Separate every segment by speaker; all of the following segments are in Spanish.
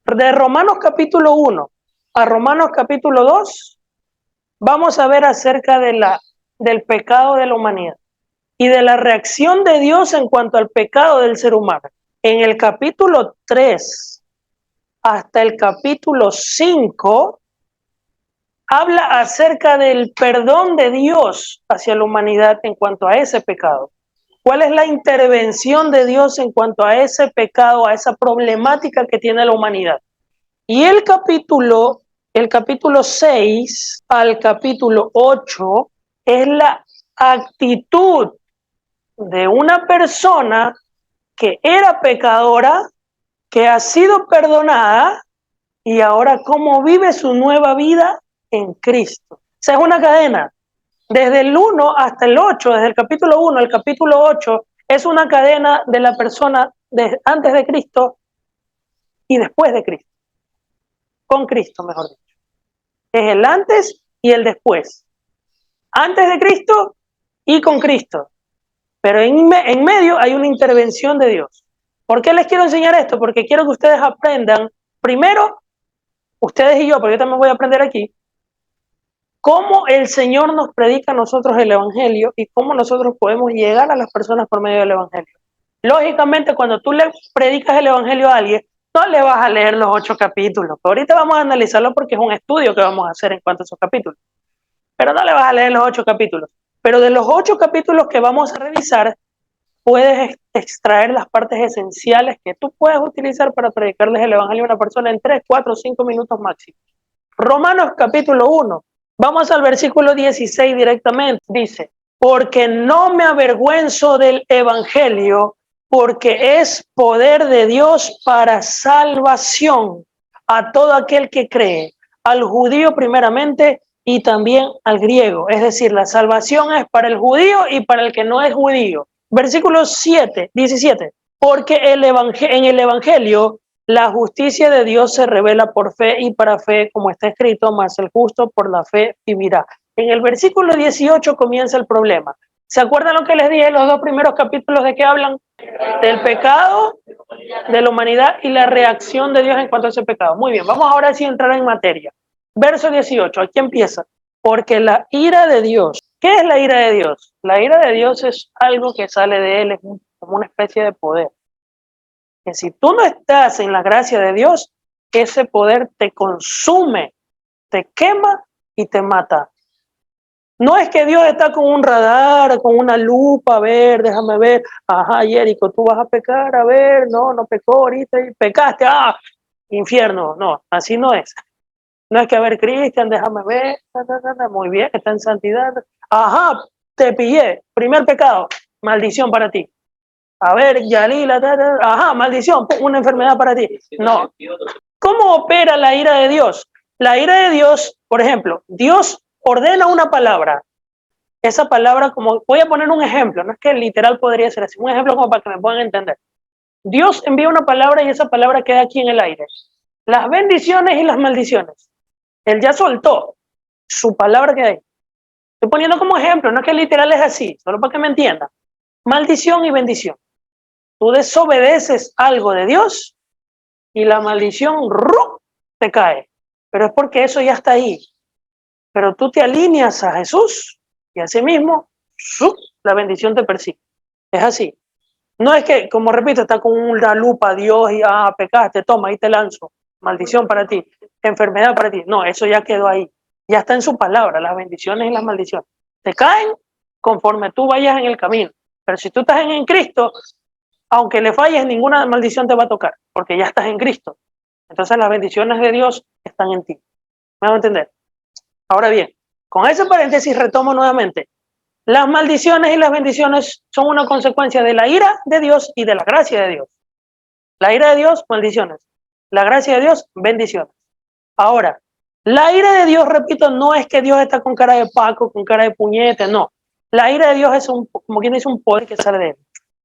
Speaker 1: De Romanos capítulo 1 a Romanos capítulo 2, vamos a ver acerca del pecado de la humanidad y de la reacción de Dios en cuanto al pecado del ser humano. En el capítulo 3 hasta el capítulo 5, habla acerca del perdón de Dios hacia la humanidad en cuanto a ese pecado. ¿Cuál es la intervención de Dios en cuanto a ese pecado, a esa problemática que tiene la humanidad? Y el capítulo 6 al capítulo 8 es la actitud de una persona que era pecadora, que ha sido perdonada y ahora cómo vive su nueva vida en Cristo. O sea, es una cadena. Desde el 1 hasta el 8, desde el capítulo 1 al capítulo 8, es una cadena de la persona antes de Cristo y después de Cristo. Con Cristo, mejor dicho. Es el antes y el después. Antes de Cristo y con Cristo. Pero en medio hay una intervención de Dios. ¿Por qué les quiero enseñar esto? Porque quiero que ustedes aprendan, primero, ustedes y yo, porque yo también voy a aprender aquí, cómo el Señor nos predica a nosotros el Evangelio y cómo nosotros podemos llegar a las personas por medio del Evangelio. Lógicamente, cuando tú le predicas el Evangelio a alguien, no le vas a leer los 8 capítulos. Ahorita vamos a analizarlo porque es un estudio que vamos a hacer en cuanto a esos capítulos. Pero no le vas a leer los 8 capítulos. Pero de los 8 capítulos que vamos a revisar, puedes extraer las partes esenciales que tú puedes utilizar para predicarles el Evangelio a una persona en 3, 4, 5 minutos máximo. Romanos capítulo 1. Vamos al versículo 16 directamente. Dice, porque no me avergüenzo del Evangelio, porque es poder de Dios para salvación a todo aquel que cree, al judío primeramente y también al griego. Es decir, la salvación es para el judío y para el que no es judío. Versículo 17. Porque en el Evangelio la justicia de Dios se revela por fe y para fe, como está escrito, mas el justo por la fe vivirá. En el versículo 18 comienza el problema. ¿Se acuerdan lo que les dije en los 2 primeros capítulos de que hablan? Del pecado, de la humanidad y la reacción de Dios en cuanto a ese pecado. Muy bien, vamos ahora sí a entrar en materia. Verso 18, aquí empieza. Porque la ira de Dios, ¿qué es la ira de Dios? La ira de Dios es algo que sale de Él, es como una especie de poder. Que si tú no estás en la gracia de Dios, ese poder te consume, te quema y te mata. No es que Dios está con un radar, con una lupa, a ver, déjame ver, ajá, Jerico, tú vas a pecar, a ver, no pecó ahorita y pecaste, infierno, no, así no es. No es que, a ver, Cristian, déjame ver, muy bien, está en santidad, ajá, te pillé, primer pecado, maldición para ti. A ver, Yalila, ajá, maldición, una enfermedad para ti. No. ¿Cómo opera la ira de Dios? La ira de Dios, por ejemplo, Dios ordena una palabra. Esa palabra, como voy a poner un ejemplo, no es que literal podría ser así, un ejemplo como para que me puedan entender. Dios envía una palabra y esa palabra queda aquí en el aire. Las bendiciones y las maldiciones. Él ya soltó su palabra que hay. Estoy poniendo como ejemplo, no es que literal es así, solo para que me entiendan. Maldición y bendición. Tú desobedeces algo de Dios y la maldición te cae. Pero es porque eso ya está ahí. Pero tú te alineas a Jesús y así mismo la bendición te persigue. Es así. No es que, como repito, está con una lupa Dios y pecaste, toma, ahí te lanzo. Maldición para ti, enfermedad para ti. No, eso ya quedó ahí. Ya está en su palabra, las bendiciones y las maldiciones. Te caen conforme tú vayas en el camino. Pero si tú estás en Cristo, aunque le falles, ninguna maldición te va a tocar, porque ya estás en Cristo. Entonces las bendiciones de Dios están en ti. ¿Me van a entender? Ahora bien, con ese paréntesis retomo nuevamente. Las maldiciones y las bendiciones son una consecuencia de la ira de Dios y de la gracia de Dios. La ira de Dios, maldiciones. La gracia de Dios, bendiciones. Ahora, la ira de Dios, repito, no es que Dios está con cara de Paco, con cara de puñete, no. La ira de Dios es como quien dice, un poder que sale de él.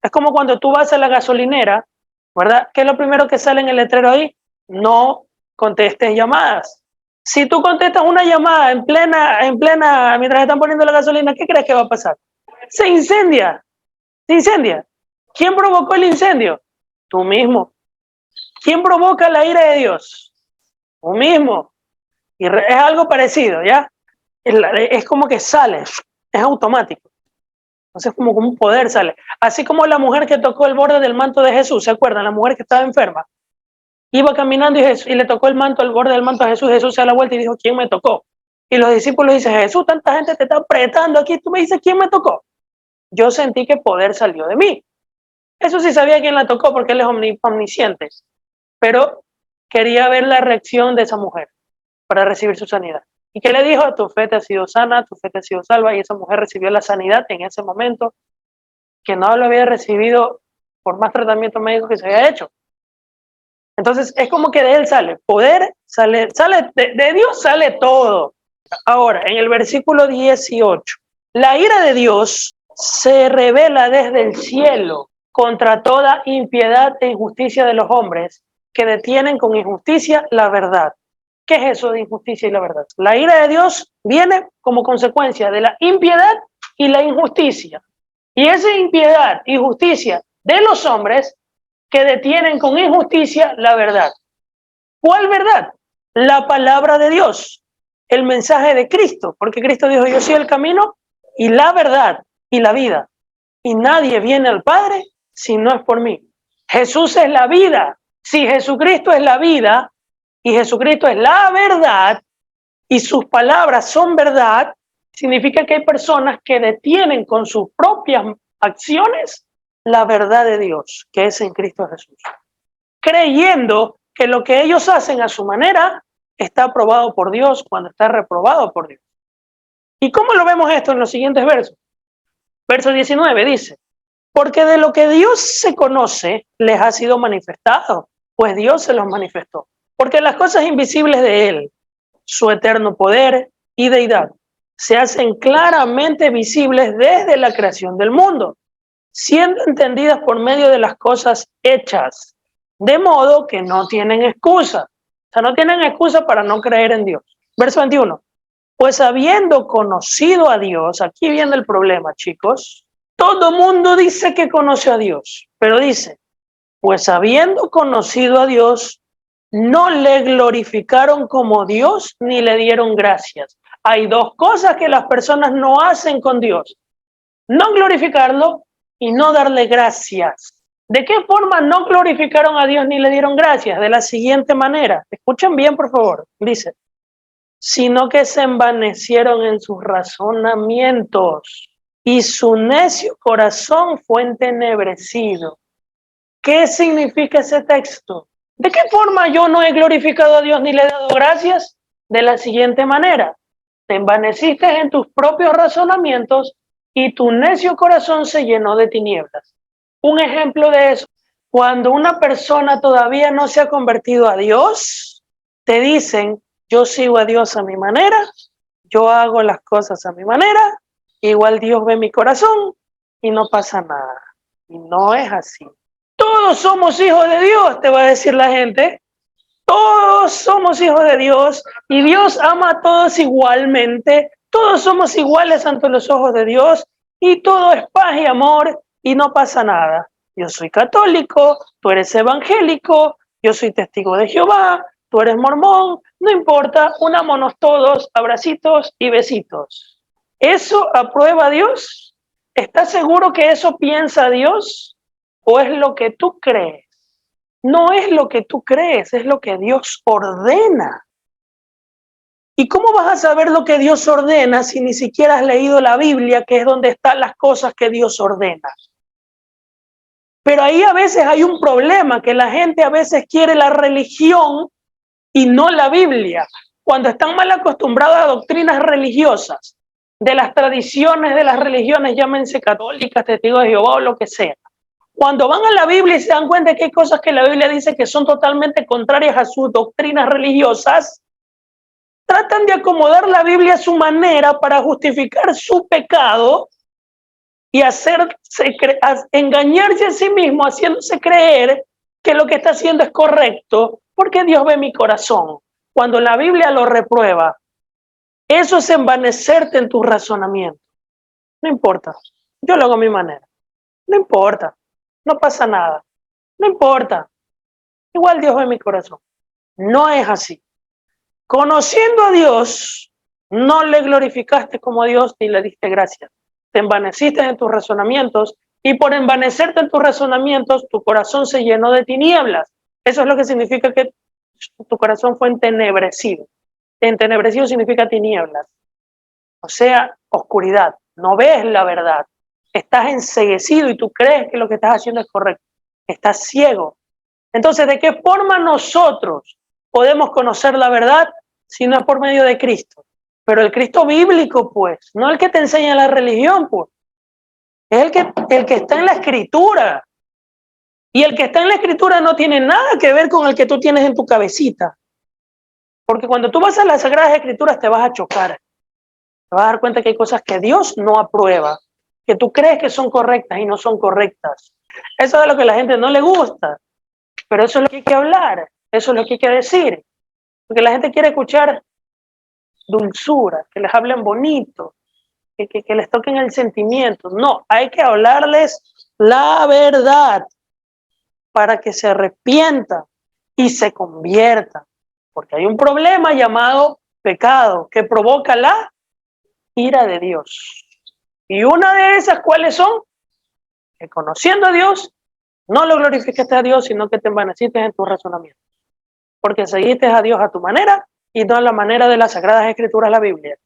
Speaker 1: Es como cuando tú vas a la gasolinera, ¿verdad? ¿Qué es lo primero que sale en el letrero ahí? No contestes llamadas. Si tú contestas una llamada en plena, mientras están poniendo la gasolina, ¿qué crees que va a pasar? Se incendia. ¿Quién provocó el incendio? Tú mismo. ¿Quién provoca la ira de Dios? Tú mismo. Y es algo parecido, ¿ya? Es como que sale, es automático. Entonces como un poder sale. Así como la mujer que tocó el borde del manto de Jesús, ¿se acuerdan? La mujer que estaba enferma. Iba caminando y le tocó el manto, el borde del manto a Jesús. Jesús se da la vuelta y dijo, ¿quién me tocó? Y los discípulos dicen, Jesús, tanta gente te está apretando aquí. Tú me dices, ¿quién me tocó? Yo sentí que poder salió de mí. Eso sí sabía quién la tocó porque él es omnisciente. Pero quería ver la reacción de esa mujer para recibir su sanidad. ¿Y qué le dijo? Tu fe te ha sido sana, tu fe te ha sido salva. Y esa mujer recibió la sanidad en ese momento que no lo había recibido por más tratamiento médico que se había hecho. Entonces es como que de él sale poder, sale de Dios sale todo. Ahora, en el versículo 18, la ira de Dios se revela desde el cielo contra toda impiedad e injusticia de los hombres que detienen con injusticia la verdad. ¿Qué es eso de injusticia y la verdad? La ira de Dios viene como consecuencia de la impiedad y la injusticia. Y esa impiedad y justicia de los hombres que detienen con injusticia la verdad. ¿Cuál verdad? La palabra de Dios, el mensaje de Cristo, porque Cristo dijo, yo soy el camino y la verdad y la vida. Y nadie viene al Padre si no es por mí. Jesús es la vida. Si Jesucristo es la vida y Jesucristo es la verdad y sus palabras son verdad, significa que hay personas que detienen con sus propias acciones la verdad de Dios, que es en Cristo Jesús, creyendo que lo que ellos hacen a su manera está aprobado por Dios cuando está reprobado por Dios. ¿Y cómo lo vemos esto en los siguientes versos? Verso 19 dice, porque de lo que Dios se conoce les ha sido manifestado, pues Dios se los manifestó. Porque las cosas invisibles de Él, su eterno poder y deidad, se hacen claramente visibles desde la creación del mundo, siendo entendidas por medio de las cosas hechas, de modo que no tienen excusa. O sea, no tienen excusa para no creer en Dios. Verso 21. Pues habiendo conocido a Dios, aquí viene el problema, chicos. Todo mundo dice que conoce a Dios, pero dice, pues habiendo conocido a Dios, no le glorificaron como Dios ni le dieron gracias. Hay dos cosas que las personas no hacen con Dios: no glorificarlo y no darle gracias. ¿De qué forma no glorificaron a Dios ni le dieron gracias? De la siguiente manera. Escuchen bien, por favor. Dice, sino que se envanecieron en sus razonamientos y su necio corazón fue entenebrecido. ¿Qué significa ese texto? ¿De qué forma yo no he glorificado a Dios ni le he dado gracias? De la siguiente manera. Te envaneciste en tus propios razonamientos y tu necio corazón se llenó de tinieblas. Un ejemplo de eso, cuando una persona todavía no se ha convertido a Dios, te dicen, yo sigo a Dios a mi manera, yo hago las cosas a mi manera, igual Dios ve mi corazón y no pasa nada. Y no es así. Todos somos hijos de Dios, te va a decir la gente. Todos somos hijos de Dios y Dios ama a todos igualmente. Todos somos iguales ante los ojos de Dios y todo es paz y amor y no pasa nada. Yo soy católico, tú eres evangélico, yo soy testigo de Jehová, tú eres mormón, no importa, unámonos todos, abracitos y besitos. ¿Eso aprueba Dios? ¿Estás seguro que eso piensa Dios? ¿O es lo que tú crees? No es lo que tú crees, es lo que Dios ordena. ¿Y cómo vas a saber lo que Dios ordena si ni siquiera has leído la Biblia, que es donde están las cosas que Dios ordena? Pero ahí a veces hay un problema, que la gente a veces quiere la religión y no la Biblia. Cuando están mal acostumbrados a doctrinas religiosas, de las tradiciones de las religiones, llámense católicas, testigos de Jehová o lo que sea. Cuando van a la Biblia y se dan cuenta que hay cosas que la Biblia dice que son totalmente contrarias a sus doctrinas religiosas, tratan de acomodar la Biblia a su manera para justificar su pecado y engañarse a sí mismo, haciéndose creer que lo que está haciendo es correcto, porque Dios ve mi corazón. Cuando la Biblia lo reprueba, eso es envanecerte en tu razonamiento. No importa, yo lo hago a mi manera. No importa, no pasa nada, no importa. igual Dios ve mi corazón. No es así. Conociendo a Dios, no le glorificaste como a Dios ni le diste gracias. Te envaneciste en tus razonamientos y por envanecerte en tus razonamientos, tu corazón se llenó de tinieblas. Eso es lo que significa que tu corazón fue entenebrecido. Entenebrecido significa tinieblas, o sea, oscuridad. No ves la verdad. Estás enceguecido y tú crees que lo que estás haciendo es correcto. Estás ciego. Entonces, ¿de qué forma nosotros podemos conocer la verdad si no es por medio de Cristo? Pero el Cristo bíblico, pues, no el que te enseña la religión, pues, es el que está en la Escritura. Y el que está en la Escritura no tiene nada que ver con el que tú tienes en tu cabecita. Porque cuando tú vas a las Sagradas Escrituras te vas a chocar. Te vas a dar cuenta que hay cosas que Dios no aprueba, que tú crees que son correctas y no son correctas. Eso es lo que a la gente no le gusta. Pero eso es lo que hay que hablar, eso es lo que hay que decir. Porque la gente quiere escuchar dulzura, que les hablen bonito, que les toquen el sentimiento. No, hay que hablarles la verdad para que se arrepientan y se conviertan. Porque hay un problema llamado pecado que provoca la ira de Dios. Y una de esas, ¿cuáles son? Que conociendo a Dios, no lo glorificaste a Dios, sino que te envaneciste en tus razonamientos. Porque seguiste a Dios a tu manera y no a la manera de las Sagradas Escrituras, la Biblia.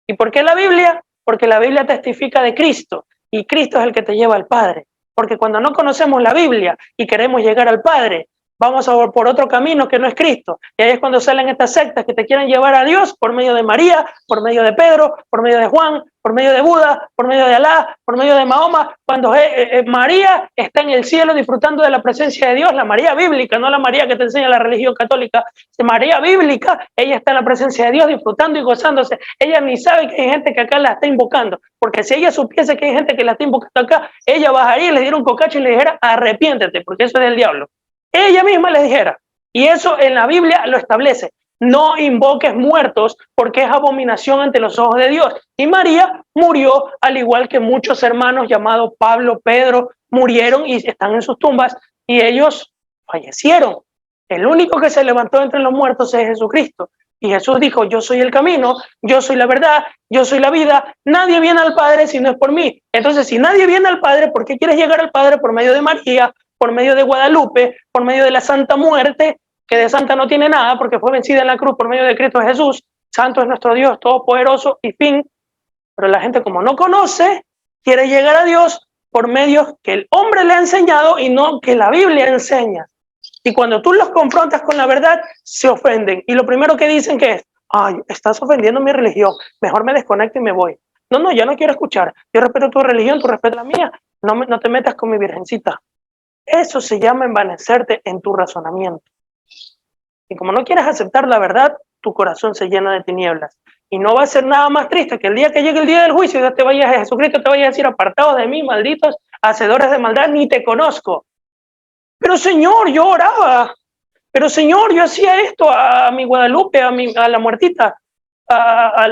Speaker 1: ¿Y por qué la Biblia? Porque la Biblia testifica de Cristo y Cristo es el que te lleva al Padre. Porque cuando no conocemos la Biblia y queremos llegar al Padre, vamos a por otro camino que no es Cristo. Y ahí es cuando salen estas sectas que te quieren llevar a Dios por medio de María, por medio de Pedro, por medio de Juan, por medio de Buda, por medio de Alá, por medio de Mahoma. Cuando María está en el cielo disfrutando de la presencia de Dios, la María bíblica, no la María que te enseña la religión católica, María bíblica, ella está en la presencia de Dios disfrutando y gozándose. Ella ni sabe que hay gente que acá la está invocando, porque si ella supiese que hay gente que la está invocando acá, ella bajaría y le diera un cocacho y le dijera arrepiéntete, porque eso es del diablo. Ella misma le dijera, y eso en la Biblia lo establece, no invoques muertos porque es abominación ante los ojos de Dios. Y María murió al igual que muchos hermanos llamados Pablo, Pedro, murieron y están en sus tumbas y ellos fallecieron. El único que se levantó entre los muertos es Jesucristo. Y Jesús dijo, yo soy el camino, yo soy la verdad, yo soy la vida, nadie viene al Padre si no es por mí. Entonces, si nadie viene al Padre, ¿por qué quieres llegar al Padre por medio de María, por medio de Guadalupe, por medio de la Santa Muerte, que de santa no tiene nada porque fue vencida en la cruz por medio de Cristo Jesús? Santo es nuestro Dios, todopoderoso y fin. Pero la gente como no conoce, quiere llegar a Dios por medios que el hombre le ha enseñado y no que la Biblia enseña. Y cuando tú los confrontas con la verdad, se ofenden. Y lo primero que dicen que es, ay, estás ofendiendo mi religión, mejor me desconecto y me voy. No, ya no quiero escuchar. Yo respeto tu religión, tú respetas la mía. No te metas con mi virgencita. Eso se llama envanecerte en tu razonamiento. Y como no quieres aceptar la verdad, tu corazón se llena de tinieblas. Y no va a ser nada más triste que el día que llegue el día del juicio, Dios te vaya, Jesucristo te vaya a decir, apartados de mí, malditos, hacedores de maldad, ni te conozco. Pero Señor, yo oraba. Pero Señor, yo hacía esto a mi Guadalupe, a la muertita, a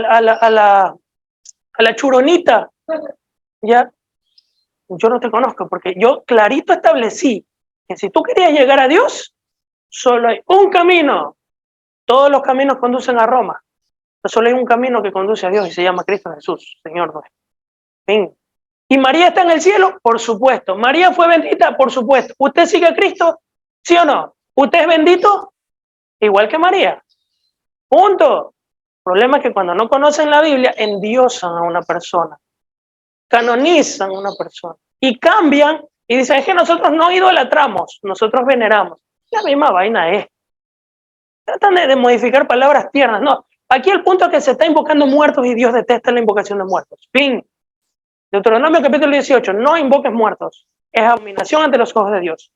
Speaker 1: la churonita. Ya, yo no te conozco porque yo clarito establecí que si tú querías llegar a Dios, solo hay un camino. Todos los caminos conducen a Roma. Pero solo hay un camino que conduce a Dios y se llama Cristo Jesús, Señor nuestro. Fin. ¿Y María está en el cielo? Por supuesto. ¿María fue bendita? Por supuesto. ¿Usted sigue a Cristo? ¿Sí o no? ¿Usted es bendito? Igual que María. Punto. El problema es que cuando no conocen la Biblia, endiosan a una persona, canonizan a una persona y cambian y dicen, es que nosotros no idolatramos, nosotros veneramos. La misma vaina es. Tratan de modificar palabras tiernas. No, aquí el punto es que se está invocando muertos y Dios detesta la invocación de muertos. Fin. Deuteronomio capítulo 18, no invoques muertos. Es abominación ante los ojos de Dios.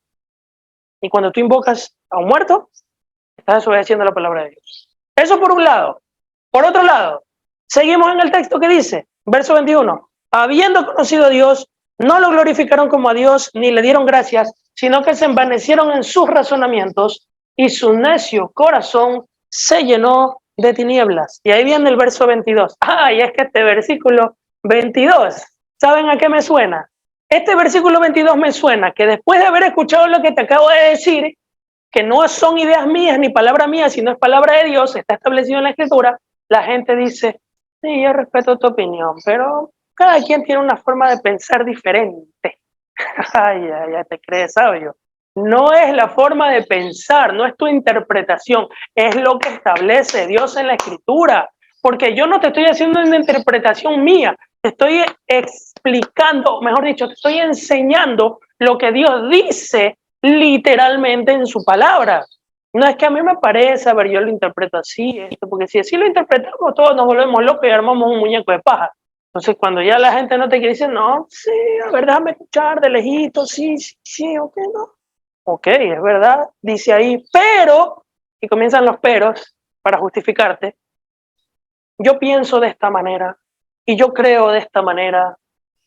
Speaker 1: Y cuando tú invocas a un muerto, estás desobedeciendo la palabra de Dios. Eso por un lado. Por otro lado, seguimos en el texto que dice, verso 21, habiendo conocido a Dios, no lo glorificaron como a Dios, ni le dieron gracias, sino que se envanecieron en sus razonamientos y su necio corazón se llenó de tinieblas. Y ahí viene el verso 22. Y es que este versículo 22, ¿saben a qué me suena? Este versículo 22 me suena que después de haber escuchado lo que te acabo de decir, que no son ideas mías ni palabra mía, sino es palabra de Dios, está establecido en la Escritura, la gente dice, sí, yo respeto tu opinión, pero cada quien tiene una forma de pensar diferente. Ay, ya te crees sabio. No es la forma de pensar, no es tu interpretación, es lo que establece Dios en la Escritura. Porque yo no te estoy haciendo una interpretación mía, te estoy explicando, mejor dicho, te estoy enseñando lo que Dios dice literalmente en su palabra. No es que a mí me parece, a ver, yo lo interpreto así, esto, porque si así lo interpretamos, todos nos volvemos locos y armamos un muñeco de paja. Entonces, cuando ya la gente no te quiere decir, no, sí, a ver, déjame escuchar de lejito, sí, sí, sí, ok, no. Ok, es verdad, dice ahí, pero, y comienzan los peros para justificarte, yo pienso de esta manera y yo creo de esta manera,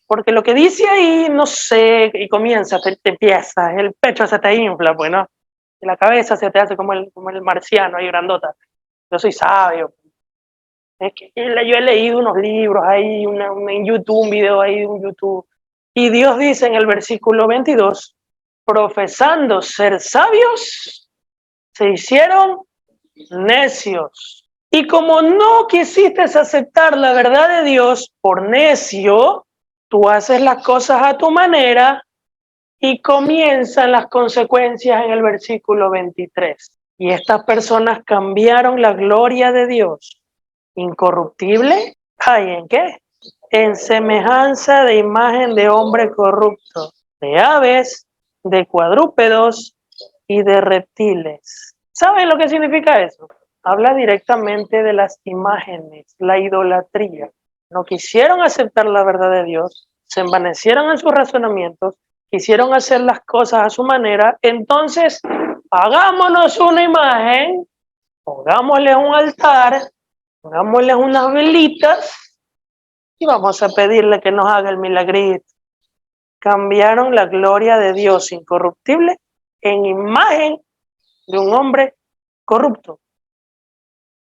Speaker 1: porque lo que dice ahí, no sé, y comienza, te empieza, el pecho se te infla, pues, ¿no? Y la cabeza se te hace como el marciano ahí grandota. Yo soy sabio. Es que yo he leído unos libros ahí, en YouTube, un video ahí de un YouTube. Y Dios dice en el versículo 22, profesando ser sabios, se hicieron necios. Y como no quisiste aceptar la verdad de Dios por necio, tú haces las cosas a tu manera y comienzan las consecuencias en el versículo 23. Y estas personas cambiaron la gloria de Dios incorruptible. ¿Ay, en qué? En semejanza de imagen de hombre corrupto, de aves, de cuadrúpedos y de reptiles. ¿Saben lo que significa eso? Habla directamente de las imágenes, la idolatría. No quisieron aceptar la verdad de Dios, se envanecieron en sus razonamientos, quisieron hacer las cosas a su manera, entonces hagámonos una imagen, pongámosle un altar, pongámosle unas velitas y vamos a pedirle que nos haga el milagrito. Cambiaron la gloria de Dios incorruptible en imagen de un hombre corrupto,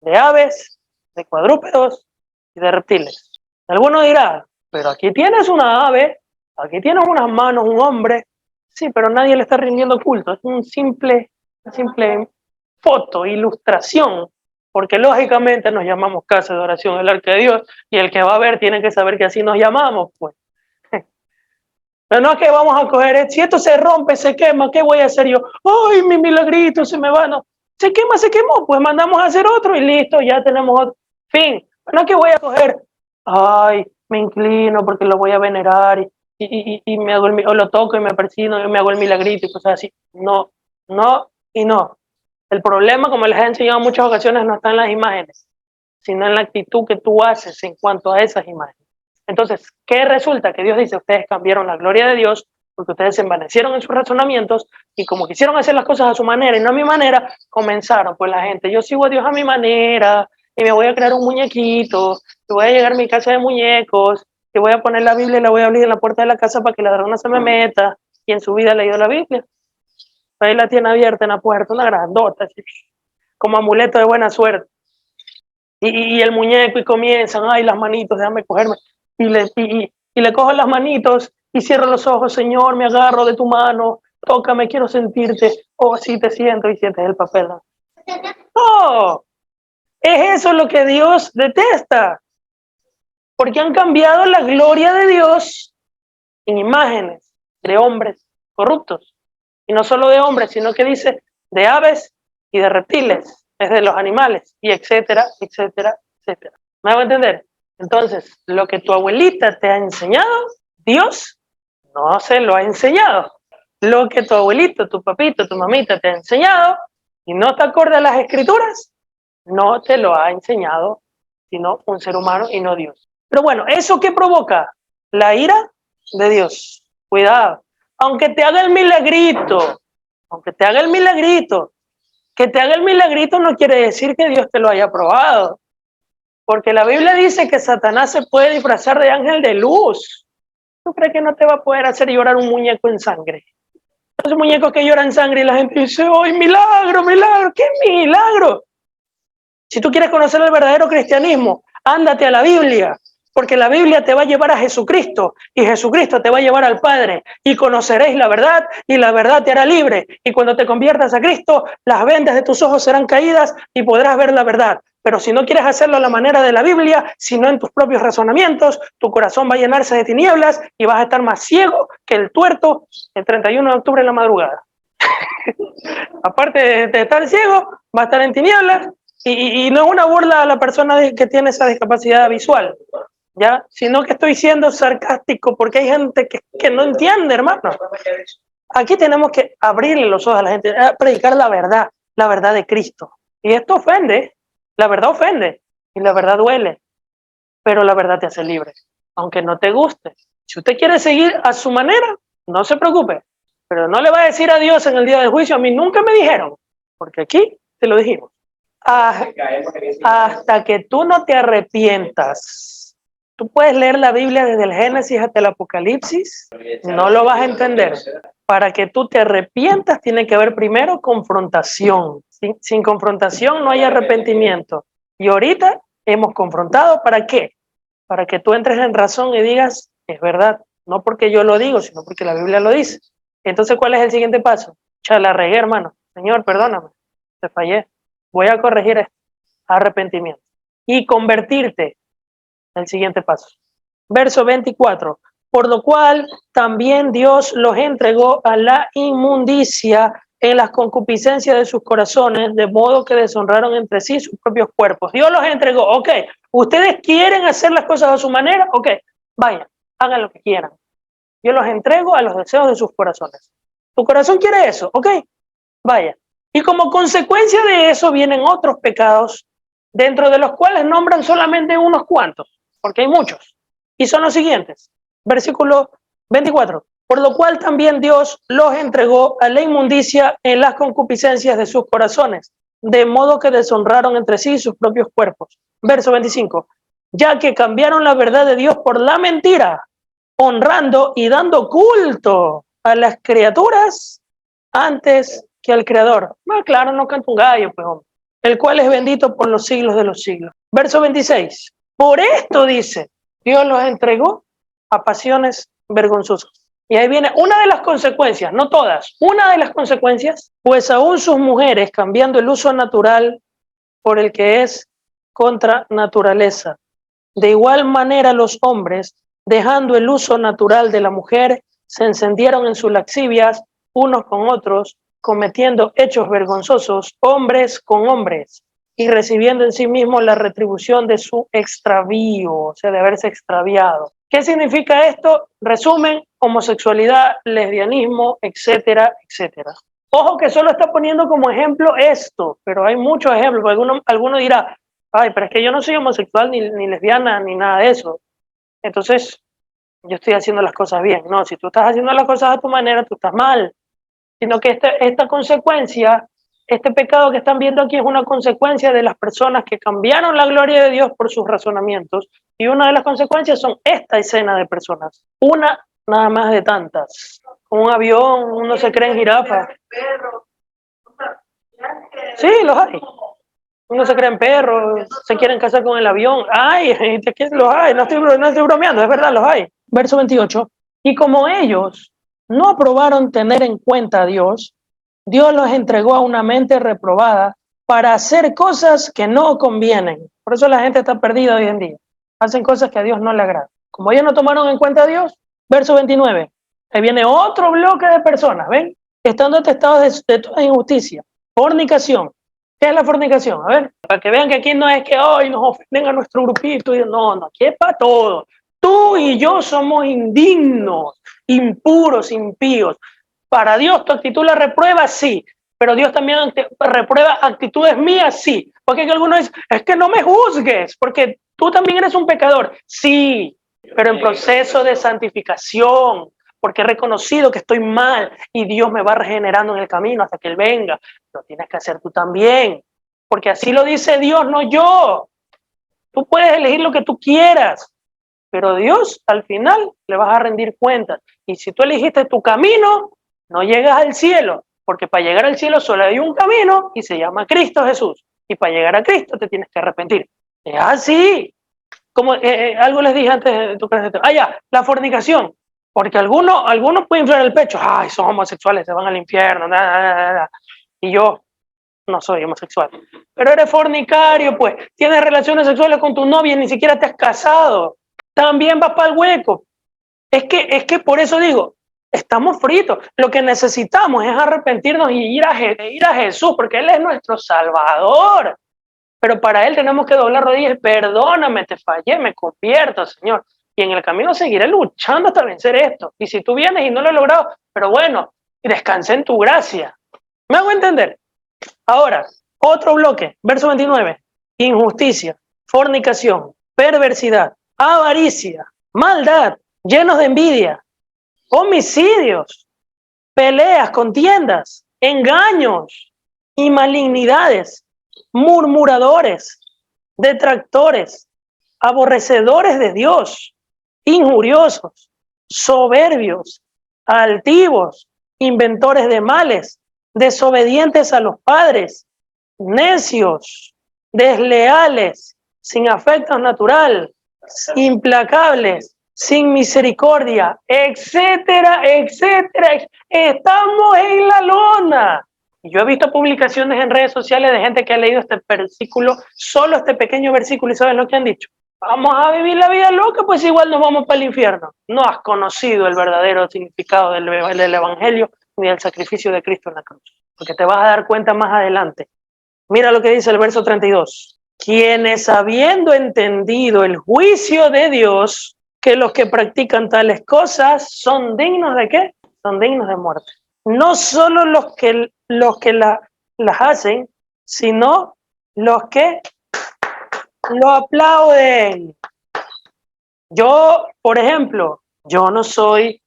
Speaker 1: de aves, de cuadrúpedos y de reptiles. Alguno dirá, pero aquí tienes una ave, aquí tienes unas manos, un hombre. Sí, pero nadie le está rindiendo culto. Es una simple foto, ilustración, porque lógicamente nos llamamos casa de oración del arca de Dios y el que va a ver tiene que saber que así nos llamamos, pues. Pero no es que vamos a coger, si esto se rompe, se quema, ¿qué voy a hacer yo? ¡Ay, mi milagrito se me va! No, se quema, se quemó, pues mandamos a hacer otro y listo, ya tenemos otro. Fin. No es que voy a coger, ay, me inclino porque lo voy a venerar y me hago o lo toco y me persino y me hago el milagrito y cosas así. No, no y no. El problema, como les he enseñado en muchas ocasiones, no está en las imágenes, sino en la actitud que tú haces en cuanto a esas imágenes. Entonces, ¿qué resulta? Que Dios dice, ustedes cambiaron la gloria de Dios porque ustedes se envanecieron en sus razonamientos y como quisieron hacer las cosas a su manera y no a mi manera, comenzaron, pues la gente, yo sigo a Dios a mi manera y me voy a crear un muñequito, y voy a llegar a mi casa de muñecos, y voy a poner la Biblia y la voy a abrir en la puerta de la casa para que la ladrón no se me meta, y en su vida ha leído la Biblia. Ahí la tiene abierta en la puerta, una grandota, así, como amuleto de buena suerte. Y el muñeco, y comienzan, ay, las manitos, déjame cogerme. Y le cojo las manitos y cierro los ojos, Señor, me agarro de tu mano, tócame, quiero sentirte. Oh, sí, te siento y sientes el papel. No, es eso lo que Dios detesta, porque han cambiado la gloria de Dios en imágenes de hombres corruptos. Y no solo de hombres, sino que dice de aves y de reptiles, es de los animales, y etcétera, etcétera, etcétera. ¿Me hago entender? Entonces, lo que tu abuelita te ha enseñado, Dios no se lo ha enseñado. Lo que tu abuelito, tu papito, tu mamita te ha enseñado y no te acorde a las escrituras, no te lo ha enseñado, sino un ser humano y no Dios. Pero bueno, ¿eso qué provoca? La ira de Dios. Cuidado. Aunque te haga el milagrito, aunque te haga el milagrito, que te haga el milagrito no quiere decir que Dios te lo haya aprobado. Porque la Biblia dice que Satanás se puede disfrazar de ángel de luz. ¿Tú crees que no te va a poder hacer llorar un muñeco en sangre? Esos muñecos que lloran sangre y la gente dice, ¡ay, milagro, milagro! ¿Qué milagro? Si tú quieres conocer el verdadero cristianismo, ándate a la Biblia Porque la Biblia te va a llevar a Jesucristo y Jesucristo te va a llevar al Padre y conoceréis la verdad y la verdad te hará libre. Y cuando te conviertas a Cristo, las vendas de tus ojos serán caídas y podrás ver la verdad. Pero si no quieres hacerlo a la manera de la Biblia, sino en tus propios razonamientos, tu corazón va a llenarse de tinieblas y vas a estar más ciego que el tuerto el 31 de octubre en la madrugada. Aparte de estar ciego, va a estar en tinieblas y no es una burla a la persona que tiene esa discapacidad visual, ¿ya? Sino que estoy siendo sarcástico porque hay gente que no entiende, hermano. Aquí tenemos que abrirle los ojos a la gente, a predicar la verdad de Cristo. Y esto ofende, la verdad ofende y la verdad duele, pero la verdad te hace libre, aunque no te guste. Si usted quiere seguir a su manera, no se preocupe, pero no le va a decir a Dios en el día del juicio, a mí nunca me dijeron, porque aquí te lo dijimos. Hasta que tú no te arrepientas. Tú puedes leer la Biblia desde el Génesis hasta el Apocalipsis, no lo vas a entender. Para que tú te arrepientas tiene que haber primero confrontación. Sin confrontación no hay arrepentimiento. Y ahorita hemos confrontado, ¿para qué? Para que tú entres en razón y digas, es verdad, no porque yo lo digo, sino porque la Biblia lo dice. Entonces, ¿cuál es el siguiente paso? Ya la regué, hermano. Señor, perdóname, te fallé. Voy a corregir esto. Arrepentimiento. Y convertirte, el siguiente paso. Verso 24. Por lo cual también Dios los entregó a la inmundicia en las concupiscencias de sus corazones, de modo que deshonraron entre sí sus propios cuerpos. Dios los entregó. Ok, ustedes quieren hacer las cosas a su manera, ok, vayan, hagan lo que quieran. Yo los entrego a los deseos de sus corazones. ¿Tu corazón quiere eso? Ok, vaya. Y como consecuencia de eso vienen otros pecados, dentro de los cuales nombran solamente unos cuantos, porque hay muchos. Y son los siguientes. Versículo 24. Por lo cual también Dios los entregó a la inmundicia en las concupiscencias de sus corazones, de modo que deshonraron entre sí sus propios cuerpos. Verso 25. Ya que cambiaron la verdad de Dios por la mentira, honrando y dando culto a las criaturas antes que al Creador. No, claro, no canta un gallo, pues, hombre. El cual es bendito por los siglos de los siglos. Verso 26. Por esto dice, Dios los entregó a pasiones vergonzosas. Y ahí viene una de las consecuencias, no todas, una de las consecuencias, pues aún sus mujeres, cambiando el uso natural por el que es contra naturaleza. De igual manera los hombres, dejando el uso natural de la mujer, se encendieron en sus lascivias unos con otros, cometiendo hechos vergonzosos, hombres con hombres, y recibiendo en sí mismos la retribución de su extravío, o sea, de haberse extraviado. ¿Qué significa esto? Resumen, homosexualidad, lesbianismo, etcétera, etcétera. Ojo que solo está poniendo como ejemplo esto, pero hay muchos ejemplos. Alguno dirá, ay, pero es que yo no soy homosexual ni lesbiana ni nada de eso. Entonces, yo estoy haciendo las cosas bien. No, si tú estás haciendo las cosas a tu manera, tú estás mal. Sino que esta consecuencia, este pecado que están viendo aquí es una consecuencia de las personas que cambiaron la gloria de Dios por sus razonamientos. Y una de las consecuencias son esta escena de personas. Una nada más de tantas. Con un avión, uno se cree en jirafa. Sí, los hay. Uno se cree en perros, se quieren casar con el avión. Ay, los hay, no estoy bromeando, es verdad, los hay. Verso 28. Y como ellos no aprobaron tener en cuenta a Dios, Dios los entregó a una mente reprobada para hacer cosas que no convienen. Por eso la gente está perdida hoy en día. Hacen cosas que a Dios no le agradan. Como ellos no tomaron en cuenta a Dios, verso 29. Ahí viene otro bloque de personas, ¿ven? Estando atestados de toda injusticia, fornicación. ¿Qué es la fornicación? A ver, para que vean que aquí no es que hoy nos ofenden a nuestro grupito. No, aquí es para todo. Tú y yo somos indignos, impuros, impíos. Para Dios tu actitud la reprueba, sí, pero Dios también reprueba actitudes mías, sí. Porque algunos dicen, es que no me juzgues, porque tú también eres un pecador. Sí, pero en proceso de santificación, porque he reconocido que estoy mal y Dios me va regenerando en el camino hasta que Él venga. Lo tienes que hacer tú también, porque así lo dice Dios, no yo. Tú puedes elegir lo que tú quieras, pero Dios al final le vas a rendir cuentas. Y si tú elegiste tu camino, no llegas al cielo, porque para llegar al cielo solo hay un camino y se llama Cristo Jesús. Y para llegar a Cristo te tienes que arrepentir. Es así. como algo les dije antes de tu presentación. Ah, ya, la fornicación. Porque algunos pueden inflar el pecho. Ay, son homosexuales, se van al infierno. Y yo no soy homosexual. Pero eres fornicario, pues. Tienes relaciones sexuales con tu novia y ni siquiera te has casado. También vas para el hueco. Es que por eso digo, estamos fritos. Lo que necesitamos es arrepentirnos y ir a Jesús, porque Él es nuestro Salvador. Pero para Él tenemos que doblar rodillas. Perdóname, te fallé, me convierto, Señor. Y en el camino seguiré luchando hasta vencer esto. Y si tú vienes y no lo he logrado, pero bueno, descansé en tu gracia. ¿Me hago entender? Ahora, otro bloque, verso 29. Injusticia, fornicación, perversidad, avaricia, maldad, llenos de envidia, homicidios, peleas, contiendas, engaños y malignidades, murmuradores, detractores, aborrecedores de Dios, injuriosos, soberbios, altivos, inventores de males, desobedientes a los padres, necios, desleales, sin afecto natural, implacables, sin misericordia, etcétera, etcétera. Estamos en la lona. Yo he visto publicaciones en redes sociales de gente que ha leído este versículo, solo este pequeño versículo, y ¿saben lo que han dicho? Vamos a vivir la vida loca, pues igual nos vamos para el infierno. No has conocido el verdadero significado del Evangelio ni del sacrificio de Cristo en la cruz, porque te vas a dar cuenta más adelante. Mira lo que dice el verso 32. Quienes habiendo entendido el juicio de Dios, que los que practican tales cosas son dignos ¿de qué? Son dignos de muerte. No solo los que las hacen, sino los que lo aplauden. Yo, por ejemplo, yo no soy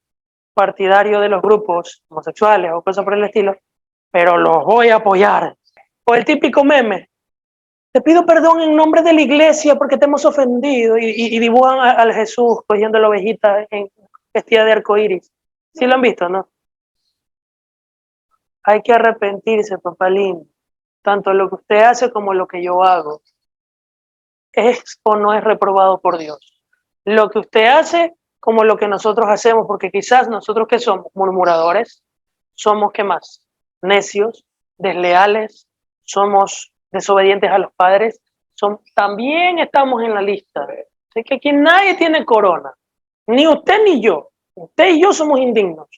Speaker 1: partidario de los grupos homosexuales o cosas por el estilo, pero los voy a apoyar. O el típico meme, te pido perdón en nombre de la iglesia porque te hemos ofendido, y dibujan al Jesús cogiendo la ovejita vestida de arcoíris. ¿Sí lo han visto, no? Hay que arrepentirse, papá lindo. Tanto lo que usted hace como lo que yo hago es o no es reprobado por Dios. Lo que usted hace como lo que nosotros hacemos, porque quizás nosotros que somos murmuradores, somos ¿qué más? Necios, desleales, somos desobedientes a los padres, también estamos en la lista. Así que aquí nadie tiene corona, ni usted ni yo. Usted y yo somos indignos.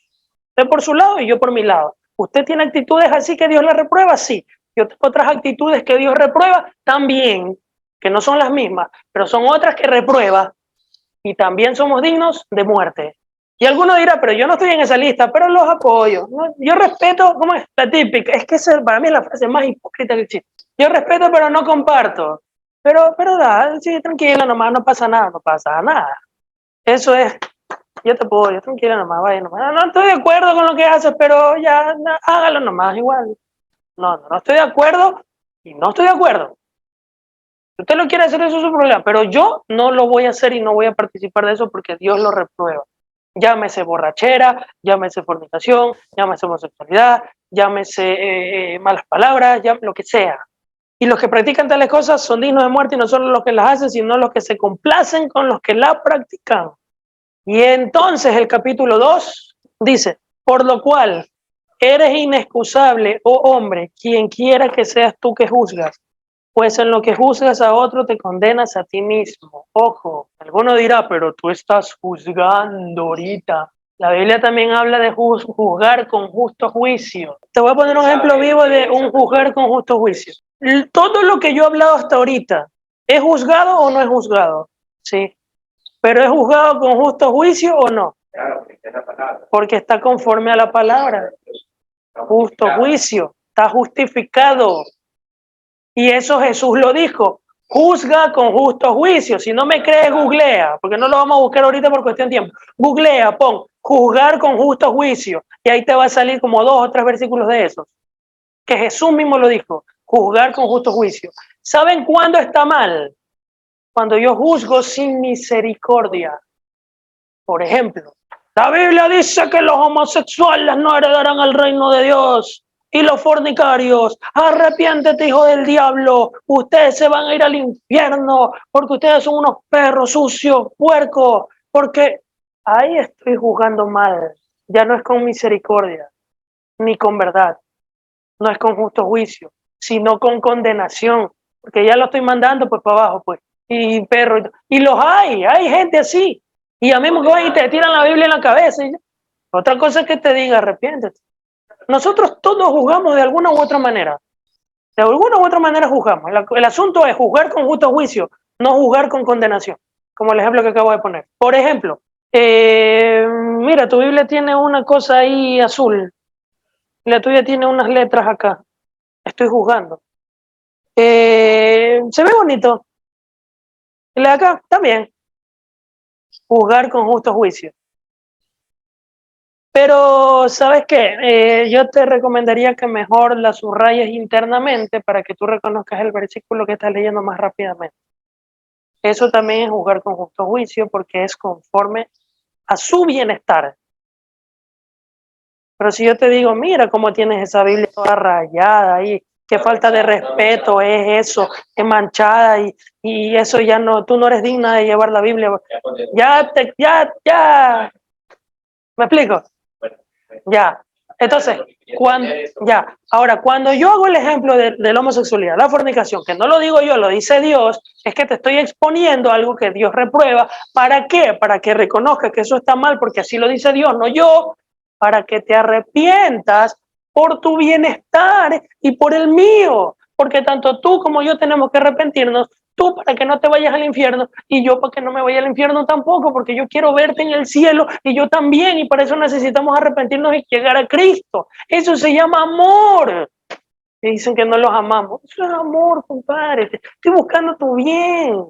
Speaker 1: Usted por su lado y yo por mi lado. Usted tiene actitudes así que Dios la reprueba, sí. Yo tengo otras actitudes que Dios reprueba también, que no son las mismas, pero son otras que reprueba y también somos dignos de muerte. Y alguno dirá, pero yo no estoy en esa lista, pero los apoyo. ¿No? Yo respeto, ¿cómo es? La típica, es que esa para mí es la frase más hipócrita que existe. Yo respeto, pero no comparto. Pero da, sí, tranquilo nomás, no pasa nada, no pasa nada. Eso es, yo te apoyo, tranquilo nomás, vaya nomás. No estoy de acuerdo con lo que haces, pero ya, hágalo nomás, igual. No estoy de acuerdo y no estoy de acuerdo. Si usted lo quiere hacer, eso es su problema, pero yo no lo voy a hacer y no voy a participar de eso porque Dios lo reprueba. Llámese borrachera, llámese fornicación, llámese homosexualidad, llámese malas palabras, lo que sea. Y los que practican tales cosas son dignos de muerte y no solo los que las hacen, sino los que se complacen con los que la practican. Y entonces el capítulo 2 dice, por lo cual eres inexcusable, oh hombre, quien quiera que seas tú que juzgas, pues en lo que juzgas a otro te condenas a ti mismo. Ojo, alguno dirá, pero tú estás juzgando ahorita. La Biblia también habla de juzgar con justo juicio. Te voy a poner un ejemplo vivo de un juzgar con justo juicio. Todo lo que yo he hablado hasta ahorita, ¿es juzgado o no es juzgado? Sí. ¿Pero es juzgado con justo juicio o no? Porque está conforme a la palabra. Justo juicio, está justificado. Y eso Jesús lo dijo, juzga con justo juicio. Si no me crees, googlea, porque no lo vamos a buscar ahorita por cuestión de tiempo. Googlea, pon, juzgar con justo juicio. Y ahí te va a salir como 2 o 3 versículos de esos. Que Jesús mismo lo dijo, juzgar con justo juicio. ¿Saben cuándo está mal? Cuando yo juzgo sin misericordia. Por ejemplo, la Biblia dice que los homosexuales no heredarán el reino de Dios. y los fornicarios, arrepiéntete, hijo del diablo, ustedes se van a ir al infierno porque ustedes son unos perros sucios, puercos, porque ahí estoy juzgando mal, ya no es con misericordia, ni con verdad, no es con justo juicio, sino con condenación, porque ya lo estoy mandando pues para abajo, pues, y perro, y los hay gente así, y a mí me van y te tiran la Biblia en la cabeza, y otra cosa es que te diga arrepiéntete. Nosotros todos juzgamos de alguna u otra manera, de alguna u otra manera juzgamos, el asunto es juzgar con justo juicio, no juzgar con condenación, como el ejemplo que acabo de poner. Por ejemplo, mira, tu Biblia tiene una cosa ahí azul, la tuya tiene unas letras acá, estoy juzgando. Se ve bonito, y la de acá también, juzgar con justo juicio. Pero, ¿sabes qué? Yo te recomendaría que mejor la subrayes internamente para que tú reconozcas el versículo que estás leyendo más rápidamente. Eso también es juzgar con justo juicio porque es conforme a su bienestar. Pero si yo te digo, mira cómo tienes esa Biblia toda rayada ahí, qué falta de respeto es eso, qué manchada y eso ya no, tú no eres digna de llevar la Biblia. Ya, ¿me explico? Ya. Entonces, cuando yo hago el ejemplo de la homosexualidad, la fornicación, que no lo digo yo, lo dice Dios, es que te estoy exponiendo algo que Dios reprueba. ¿Para qué? Para que reconozcas que eso está mal, porque así lo dice Dios, no yo, para que te arrepientas por tu bienestar y por el mío, porque tanto tú como yo tenemos que arrepentirnos, tú para que no te vayas al infierno y yo para que no me vaya al infierno tampoco, porque yo quiero verte en el cielo y yo también, y para eso necesitamos arrepentirnos y llegar a Cristo. Eso se llama amor. Y dicen que no los amamos. Eso es amor, compadre. Estoy buscando tu bien.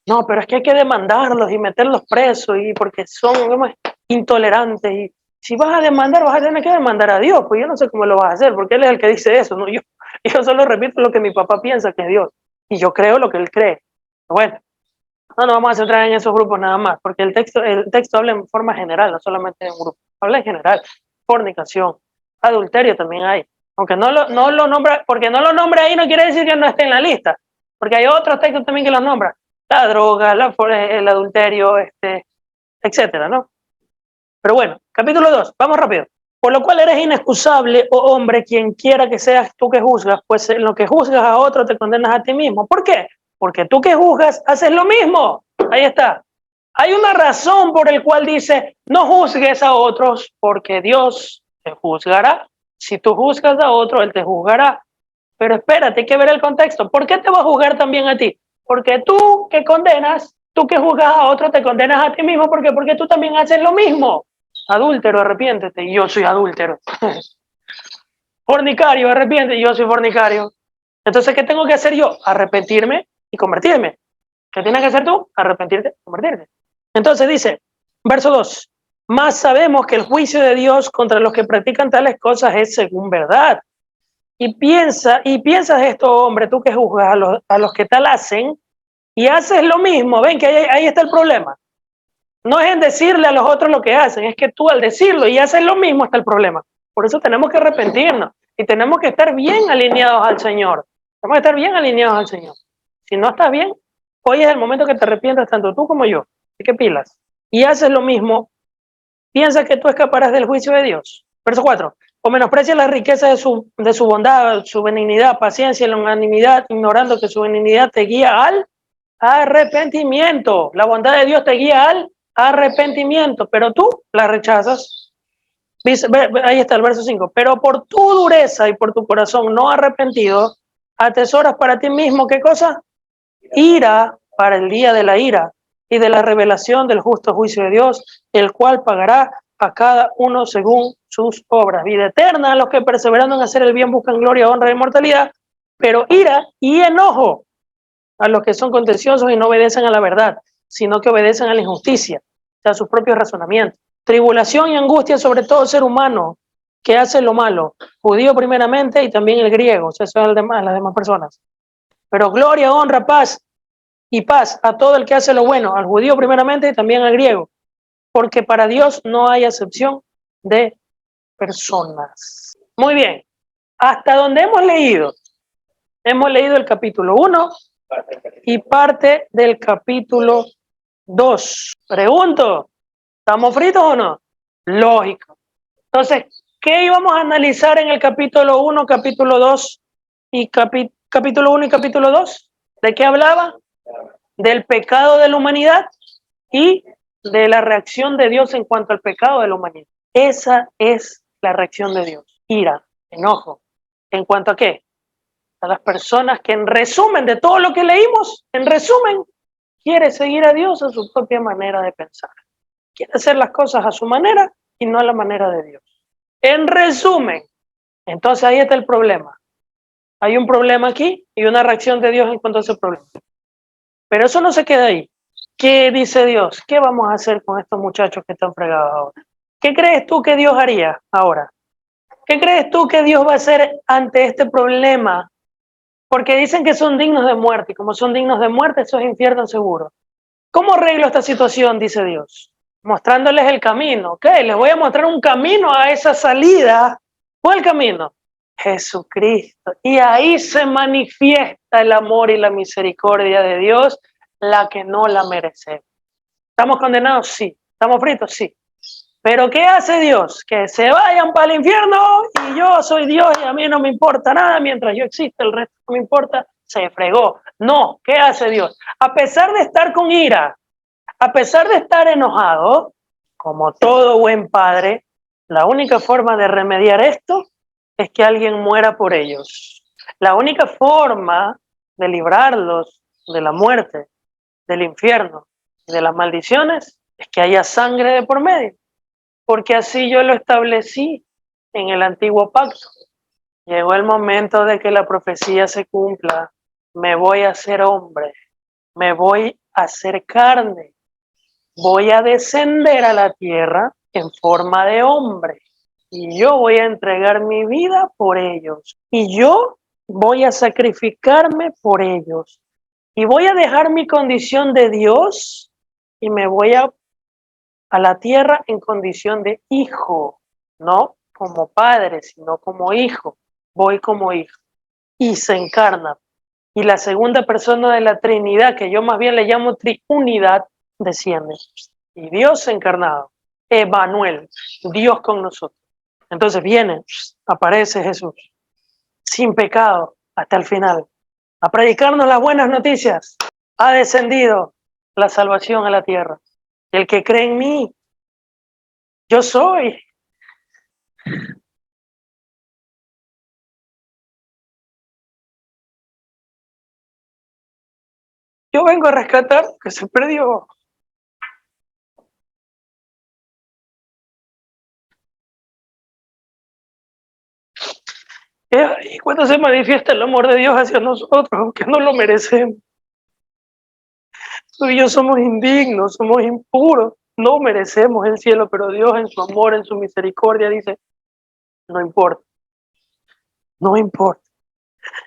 Speaker 1: No, pero es que hay que demandarlos y meterlos presos y porque son intolerantes. Y si vas a demandar, vas a tener que demandar a Dios. Pues yo no sé cómo lo vas a hacer, porque Él es el que dice eso, no yo. Yo solo repito lo que mi papá piensa que es Dios. Y yo creo lo que Él cree. Bueno, no nos vamos a centrar en esos grupos nada más, porque el texto habla en forma general, no solamente en un grupo. Habla en general. Fornicación, adulterio también hay. Aunque no lo nombra, porque no lo nombra ahí no quiere decir que no esté en la lista, porque hay otros textos también que los nombran. La droga, el adulterio, etcétera, ¿no? Pero bueno, capítulo 2, vamos rápido. Por lo cual eres inexcusable, oh hombre, quien quiera que seas tú que juzgas, pues en lo que juzgas a otro te condenas a ti mismo. ¿Por qué? Porque tú que juzgas haces lo mismo. Ahí está. Hay una razón por la cual dice, no juzgues a otros, porque Dios te juzgará. Si tú juzgas a otro, Él te juzgará. Pero espérate, hay que ver el contexto. ¿Por qué te va a juzgar también a ti? Porque tú que condenas, tú que juzgas a otro, te condenas a ti mismo. ¿Por qué? Porque tú también haces lo mismo. Adúltero, arrepiéntete. Y yo soy adúltero. Fornicario, arrepiéntete. Yo soy fornicario. Entonces, ¿qué tengo que hacer yo? Arrepentirme y convertirme. ¿Qué tienes que hacer tú? Arrepentirte y convertirte. Entonces dice, verso 2, más sabemos que el juicio de Dios contra los que practican tales cosas es según verdad. Y piensas esto, hombre, tú que juzgas a los que tal hacen y haces lo mismo, ven que ahí está el problema. No es en decirle a los otros lo que hacen, es que tú al decirlo y haces lo mismo está el problema. Por eso tenemos que arrepentirnos y tenemos que estar bien alineados al Señor. Tenemos que estar bien alineados al Señor. Si no estás bien, hoy es el momento que te arrepientas tanto tú como yo. Así que pilas. Y haces lo mismo, piensas que tú escaparás del juicio de Dios. Verso 4. O menosprecia la riqueza de su bondad, su benignidad, paciencia y longanimidad, ignorando que su benignidad te guía al arrepentimiento. La bondad de Dios te guía al arrepentimiento, pero tú la rechazas. Ahí está el verso 5. Pero por tu dureza y por tu corazón no arrepentido, atesoras para ti mismo, ¿qué cosa? Ira para el día de la ira y de la revelación del justo juicio de Dios, el cual pagará a cada uno según sus obras. Vida eterna a los que perseverando en hacer el bien buscan gloria, honra y inmortalidad, pero ira y enojo a los que son contenciosos y no obedecen a la verdad, sino que obedecen a la injusticia, o sea, a sus propios razonamientos. Tribulación y angustia sobre todo ser humano que hace lo malo, judío primeramente y también el griego, o sea, son las demás personas. Pero gloria, honra, paz y paz a todo el que hace lo bueno, al judío primeramente y también al griego, porque para Dios no hay acepción de personas. Muy bien, Hasta donde hemos leído el capítulo 1 y parte del capítulo 2. Pregunto, ¿estamos fritos o no? Lógico. Entonces, ¿qué íbamos a analizar en el capítulo 1, capítulo 2 y capítulo 1 y capítulo 2? ¿De qué hablaba? Del pecado de la humanidad y de la reacción de Dios en cuanto al pecado de la humanidad. Esa es la reacción de Dios. Ira, enojo. ¿En cuanto a qué? A las personas que, en resumen de todo lo que leímos, en resumen, quiere seguir a Dios a su propia manera de pensar. Quiere hacer las cosas a su manera y no a la manera de Dios. En resumen, entonces ahí está el problema. Hay un problema aquí y una reacción de Dios en cuanto a ese problema. Pero eso no se queda ahí. ¿Qué dice Dios? ¿Qué vamos a hacer con estos muchachos que están fregados ahora? ¿Qué crees tú que Dios haría ahora? ¿Qué crees tú que Dios va a hacer ante este problema? Porque dicen que son dignos de muerte, y como son dignos de muerte, eso es infierno seguro. ¿Cómo arreglo esta situación? Dice Dios. Mostrándoles el camino. ¿Ok? Les voy a mostrar un camino a esa salida. ¿Cuál camino? Jesucristo. Y ahí se manifiesta el amor y la misericordia de Dios, la que no la merecemos. ¿Estamos condenados? Sí. ¿Estamos fritos? Sí. Pero ¿qué hace Dios? Que se vayan para el infierno y yo soy Dios y a mí no me importa nada, mientras yo exista el resto no me importa, se fregó. No, ¿qué hace Dios? A pesar de estar con ira, a pesar de estar enojado, como todo buen padre, la única forma de remediar esto es que alguien muera por ellos. La única forma de librarlos de la muerte, del infierno y de las maldiciones es que haya sangre de por medio, porque así yo lo establecí en el antiguo pacto. Llegó el momento de que la profecía se cumpla. Me voy a hacer hombre, me voy a hacer carne, voy a descender a la tierra en forma de hombre y yo voy a entregar mi vida por ellos y yo voy a sacrificarme por ellos y voy a dejar mi condición de Dios y me voy a la tierra en condición de hijo, no como padre, sino como hijo. Voy como hijo y se encarna. Y la segunda persona de la Trinidad, que yo más bien le llamo triunidad, desciende. Y Dios encarnado, Emmanuel, Dios con nosotros. Entonces viene, aparece Jesús, sin pecado, hasta el final, a predicarnos las buenas noticias. Ha descendido la salvación a la tierra. El que cree en mí, yo soy. Yo vengo a rescatar lo que se perdió. Y cuando se manifiesta el amor de Dios hacia nosotros, aunque no lo merecemos. Tú y yo somos indignos, somos impuros, no merecemos el cielo, pero Dios en su amor, en su misericordia dice, no importa, no importa.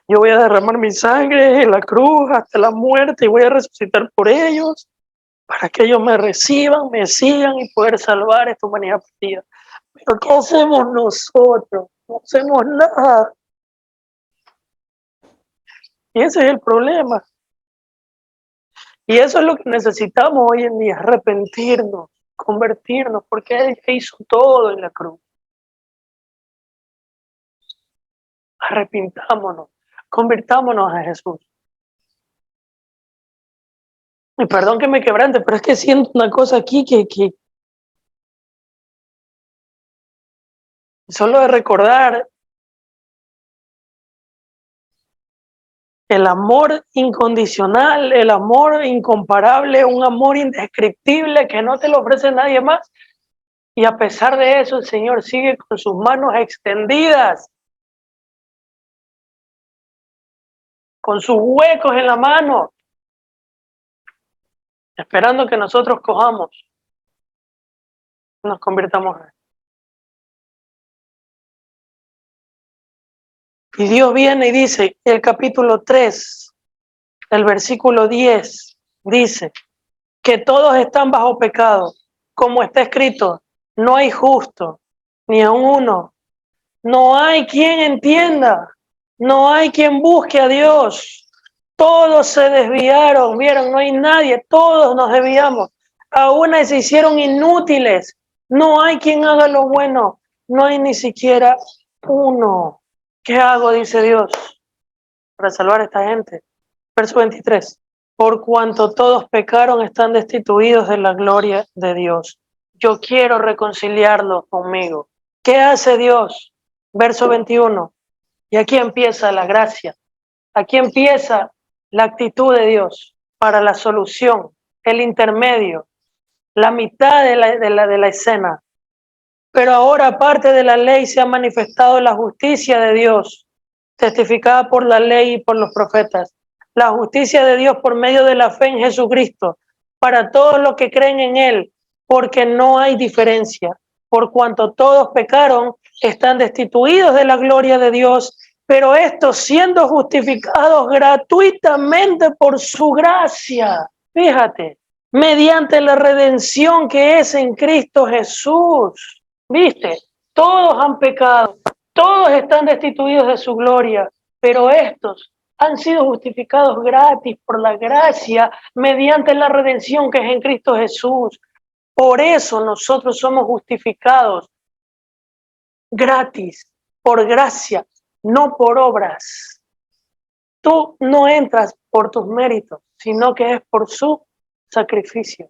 Speaker 1: Yo voy a derramar mi sangre en la cruz hasta la muerte y voy a resucitar por ellos para que ellos me reciban, me sigan y poder salvar esta humanidad perdida. Pero ¿qué hacemos nosotros? No hacemos nada. Y ese es el problema. Y eso es lo que necesitamos hoy en día, arrepentirnos, convertirnos, porque Él hizo todo en la cruz. Arrepintámonos, convirtámonos a Jesús. Y perdón que me quebrante, pero es que siento una cosa aquí que solo de recordar el amor incondicional, el amor incomparable, un amor indescriptible que no te lo ofrece nadie más. Y a pesar de eso, el Señor sigue con sus manos extendidas, con sus huecos en la mano, esperando que nosotros cojamos, nos convirtamos en Él. Y Dios viene y dice, el capítulo 3, el versículo 10, dice que todos están bajo pecado, como está escrito, no hay justo, ni aun uno. No hay quien entienda, no hay quien busque a Dios. Todos se desviaron, vieron, no hay nadie, todos nos desviamos. Aún se hicieron inútiles. No hay quien haga lo bueno, no hay ni siquiera uno. ¿Qué hago? Dice Dios, para salvar a esta gente. Verso 23. Por cuanto todos pecaron, están destituidos de la gloria de Dios. Yo quiero reconciliarlos conmigo. ¿Qué hace Dios? Verso 21. Y aquí empieza la gracia. Aquí empieza la actitud de Dios para la solución, el intermedio, la mitad de la escena. Pero ahora, aparte de la ley, se ha manifestado la justicia de Dios, testificada por la ley y por los profetas. La justicia de Dios por medio de la fe en Jesucristo, para todos los que creen en Él, porque no hay diferencia. Por cuanto todos pecaron, están destituidos de la gloria de Dios, pero estos siendo justificados gratuitamente por su gracia. Fíjate, mediante la redención que es en Cristo Jesús. ¿Viste? Todos han pecado, todos están destituidos de su gloria, pero estos han sido justificados gratis por la gracia mediante la redención que es en Cristo Jesús. Por eso nosotros somos justificados gratis, por gracia, no por obras. Tú no entras por tus méritos, sino que es por su sacrificio,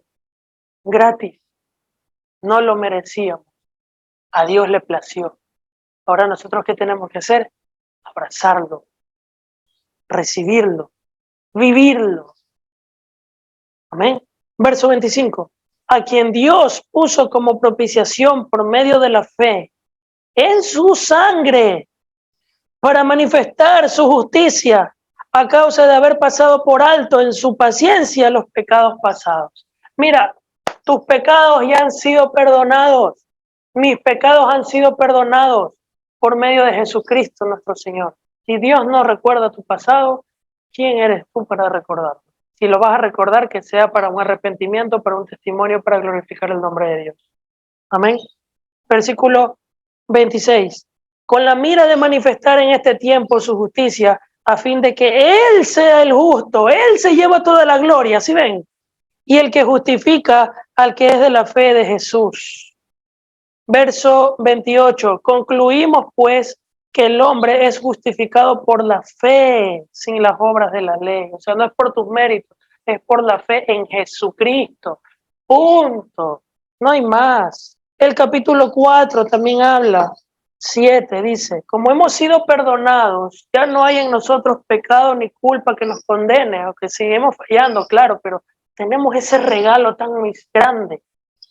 Speaker 1: gratis. No lo merecíamos. A Dios le plació. Ahora nosotros, ¿qué tenemos que hacer? Abrazarlo, recibirlo, vivirlo. Amén. Verso 25. A quien Dios puso como propiciación por medio de la fe en su sangre para manifestar su justicia a causa de haber pasado por alto en su paciencia los pecados pasados. Mira, tus pecados ya han sido perdonados. Mis pecados han sido perdonados por medio de Jesucristo nuestro Señor. Si Dios no recuerda tu pasado, ¿quién eres tú para recordarlo? Si lo vas a recordar, que sea para un arrepentimiento, para un testimonio, para glorificar el nombre de Dios. Amén. Versículo 26. Con la mira de manifestar en este tiempo su justicia, a fin de que Él sea el justo, Él se lleva toda la gloria, ¿sí ven? Y el que justifica al que es de la fe de Jesús. Verso 28. Concluimos pues que el hombre es justificado por la fe, sin las obras de la ley. O sea, no es por tus méritos, es por la fe en Jesucristo. Punto. No hay más. El capítulo 4 también habla. 7 dice, como hemos sido perdonados, ya no hay en nosotros pecado ni culpa que nos condene, aunque seguimos fallando, claro, pero tenemos ese regalo tan grande.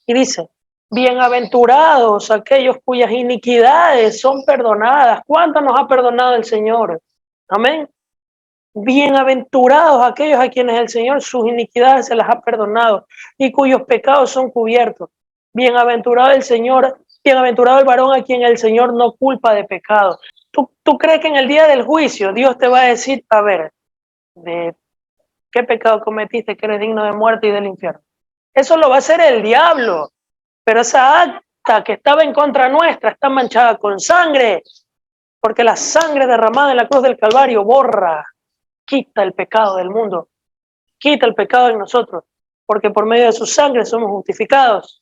Speaker 1: Y dice, bienaventurados aquellos cuyas iniquidades son perdonadas. ¿Cuánto nos ha perdonado el Señor? Amén. Bienaventurados aquellos a quienes el Señor sus iniquidades se las ha perdonado y cuyos pecados son cubiertos. Bienaventurado el Señor, bienaventurado el varón a quien el Señor no culpa de pecado. ¿Tú crees que en el día del juicio Dios te va a decir, a ver, de qué pecado cometiste que eres digno de muerte y del infierno? Eso lo va a hacer el diablo. Pero esa acta que estaba en contra nuestra está manchada con sangre, porque la sangre derramada en la cruz del Calvario borra, quita el pecado del mundo, quita el pecado en nosotros, porque por medio de su sangre somos justificados,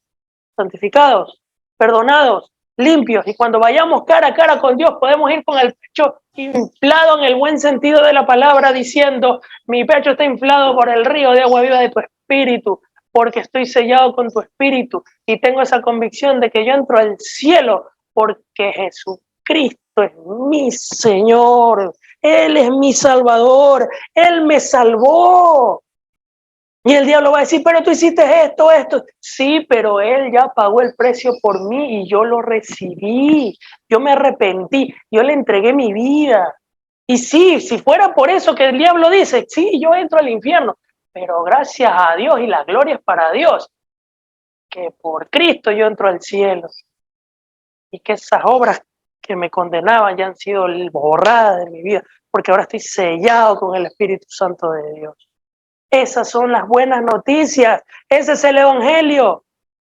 Speaker 1: santificados, perdonados, limpios, y cuando vayamos cara a cara con Dios podemos ir con el pecho inflado en el buen sentido de la palabra, diciendo, mi pecho está inflado por el río de agua viva de tu espíritu, porque estoy sellado con tu espíritu y tengo esa convicción de que yo entro al cielo porque Jesucristo es mi Señor, Él es mi Salvador, Él me salvó. Y el diablo va a decir, pero tú hiciste esto. Sí, pero Él ya pagó el precio por mí y yo lo recibí, yo me arrepentí, yo le entregué mi vida. Y sí, si fuera por eso que el diablo dice, sí, yo entro al infierno, pero gracias a Dios y la gloria es para Dios, que por Cristo yo entro al cielo y que esas obras que me condenaban ya han sido borradas de mi vida, porque ahora estoy sellado con el Espíritu Santo de Dios. Esas son las buenas noticias, ese es el Evangelio.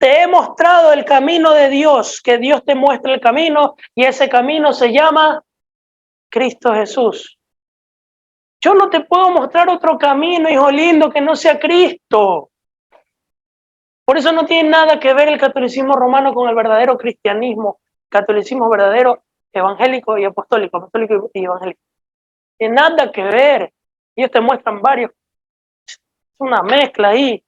Speaker 1: Te he mostrado el camino de Dios, que Dios te muestra el camino, y ese camino se llama Cristo Jesús. Yo no te puedo mostrar otro camino, hijo lindo, que no sea Cristo. Por eso no tiene nada que ver el catolicismo romano con el verdadero cristianismo, catolicismo verdadero, evangélico y apostólico, apostólico y evangélico. No tiene nada que ver. Ellos te muestran varios. Es una mezcla ahí.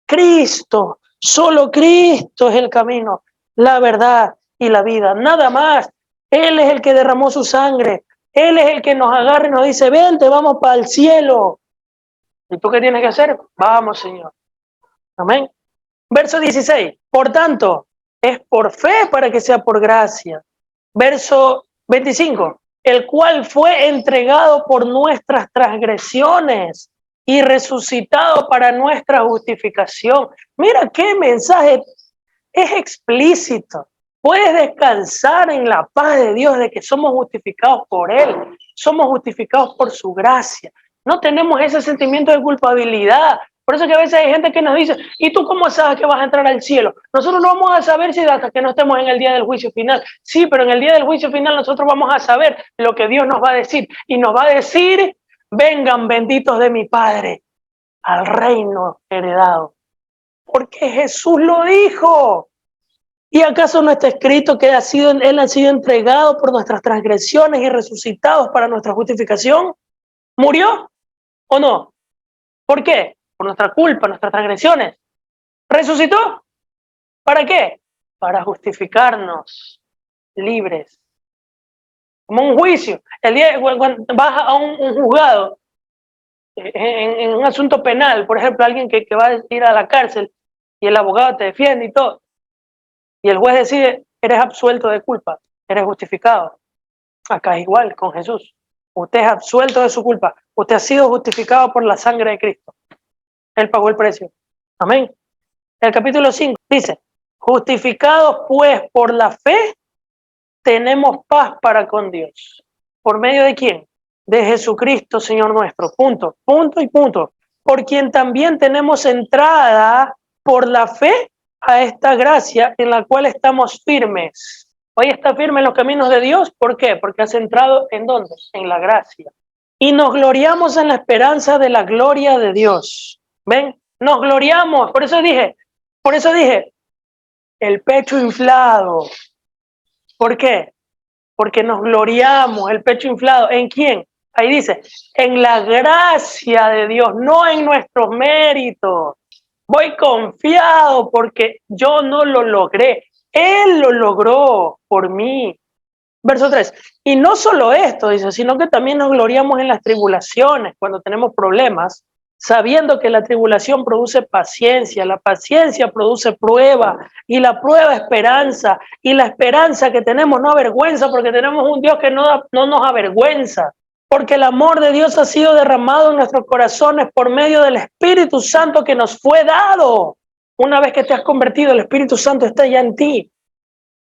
Speaker 1: Cristo, solo Cristo es el camino, la verdad y la vida, nada más. Él es el que derramó su sangre. Él es el que nos agarra y nos dice, vente, vamos para el cielo. ¿Y tú qué tienes que hacer? Vamos, Señor. Amén. Verso 16. Por tanto, es por fe para que sea por gracia. Verso 25. El cual fue entregado por nuestras transgresiones y resucitado para nuestra justificación. Mira qué mensaje, es explícito. Puedes descansar en la paz de Dios de que somos justificados por Él, somos justificados por su gracia. No tenemos ese sentimiento de culpabilidad. Por eso que a veces hay gente que nos dice, ¿y tú cómo sabes que vas a entrar al cielo? Nosotros no vamos a saber si hasta que no estemos en el día del juicio final. Sí, pero en el día del juicio final nosotros vamos a saber lo que Dios nos va a decir. Y nos va a decir, vengan benditos de mi Padre al reino heredado. Porque Jesús lo dijo. ¿Y acaso no está escrito que Él ha sido entregado por nuestras transgresiones y resucitado para nuestra justificación? ¿Murió o no? ¿Por qué? Por nuestra culpa, nuestras transgresiones. ¿Resucitó? ¿Para qué? Para justificarnos libres. Como un juicio. El día cuando vas a un juzgado, en un asunto penal, por ejemplo, alguien que va a ir a la cárcel y el abogado te defiende y todo, y el juez decide, eres absuelto de culpa, eres justificado. Acá es igual con Jesús. Usted es absuelto de su culpa. Usted ha sido justificado por la sangre de Cristo. Él pagó el precio. Amén. El capítulo 5 dice, justificados pues por la fe, tenemos paz para con Dios. ¿Por medio de quién? De Jesucristo, Señor nuestro. Punto, punto y punto. Por quien también tenemos entrada por la fe a esta gracia en la cual estamos firmes. Hoy está firme en los caminos de Dios. ¿Por qué? Porque has entrado ¿en dónde? En la gracia. Y nos gloriamos en la esperanza de la gloria de Dios. ¿Ven? Nos gloriamos. Por eso dije, el pecho inflado. ¿Por qué? Porque nos gloriamos, el pecho inflado. ¿En quién? Ahí dice, en la gracia de Dios, no en nuestros méritos. Voy confiado porque yo no lo logré. Él lo logró por mí. Verso 3. Y no solo esto, dice, sino que también nos gloriamos en las tribulaciones, cuando tenemos problemas, sabiendo que la tribulación produce paciencia, la paciencia produce prueba, y la prueba esperanza, y la esperanza que tenemos no avergüenza, porque tenemos un Dios que no nos avergüenza, porque el amor de Dios ha sido derramado en nuestros corazones por medio del Espíritu Santo que nos fue dado. Una vez que te has convertido, el Espíritu Santo está ya en ti.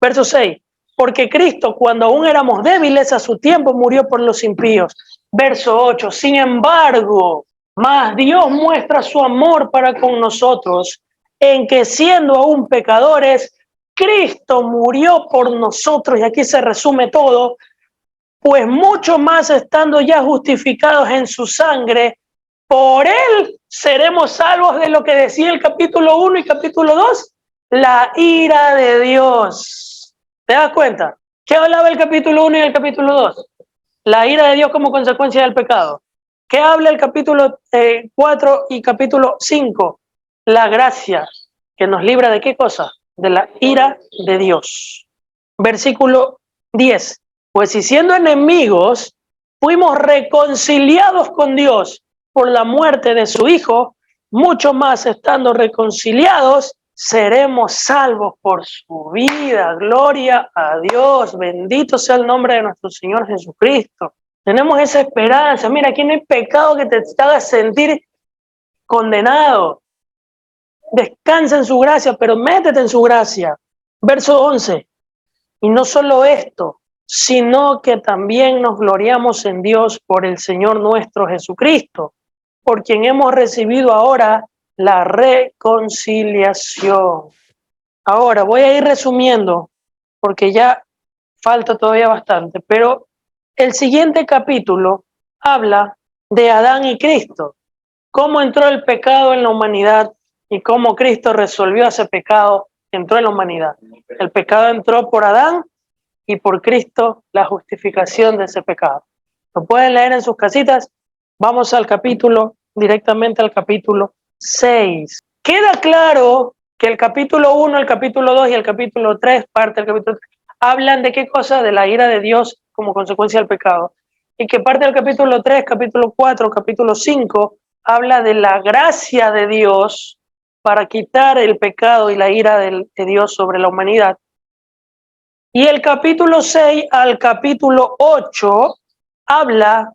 Speaker 1: Verso 6. Porque Cristo, cuando aún éramos débiles, a su tiempo murió por los impíos. Verso 8. Sin embargo, mas Dios muestra su amor para con nosotros, en que siendo aún pecadores, Cristo murió por nosotros, y aquí se resume todo, pues mucho más estando ya justificados en su sangre, por Él seremos salvos de lo que decía el capítulo 1 y capítulo 2, la ira de Dios. ¿Te das cuenta? ¿Qué hablaba el capítulo 1 y el capítulo 2? La ira de Dios como consecuencia del pecado. ¿Qué habla el capítulo 4 y capítulo 5? La gracia, que nos libra de qué cosa? De la ira de Dios. Versículo 10. Pues si siendo enemigos, fuimos reconciliados con Dios por la muerte de su Hijo, mucho más estando reconciliados, seremos salvos por su vida. Gloria a Dios. Bendito sea el nombre de nuestro Señor Jesucristo. Tenemos esa esperanza. Mira, aquí no hay pecado que te haga sentir condenado. Descansa en su gracia, pero métete en su gracia. Verso 11. Y no solo esto, sino que también nos gloriamos en Dios por el Señor nuestro Jesucristo, por quien hemos recibido ahora la reconciliación. Ahora voy a ir resumiendo, porque ya falta todavía bastante, pero el siguiente capítulo habla de Adán y Cristo, cómo entró el pecado en la humanidad y cómo Cristo resolvió ese pecado que entró en la humanidad. El pecado entró por Adán y por Cristo la justificación de ese pecado. Lo pueden leer en sus casitas. Vamos al capítulo, directamente al capítulo 6. Queda claro que el capítulo 1, el capítulo 2 y el capítulo 3, parte del capítulo 3, hablan de qué cosa, de la ira de Dios como consecuencia del pecado. Y que parte del capítulo 3, capítulo 4, capítulo 5, habla de la gracia de Dios para quitar el pecado y la ira de Dios sobre la humanidad. Y el capítulo 6 al capítulo 8 habla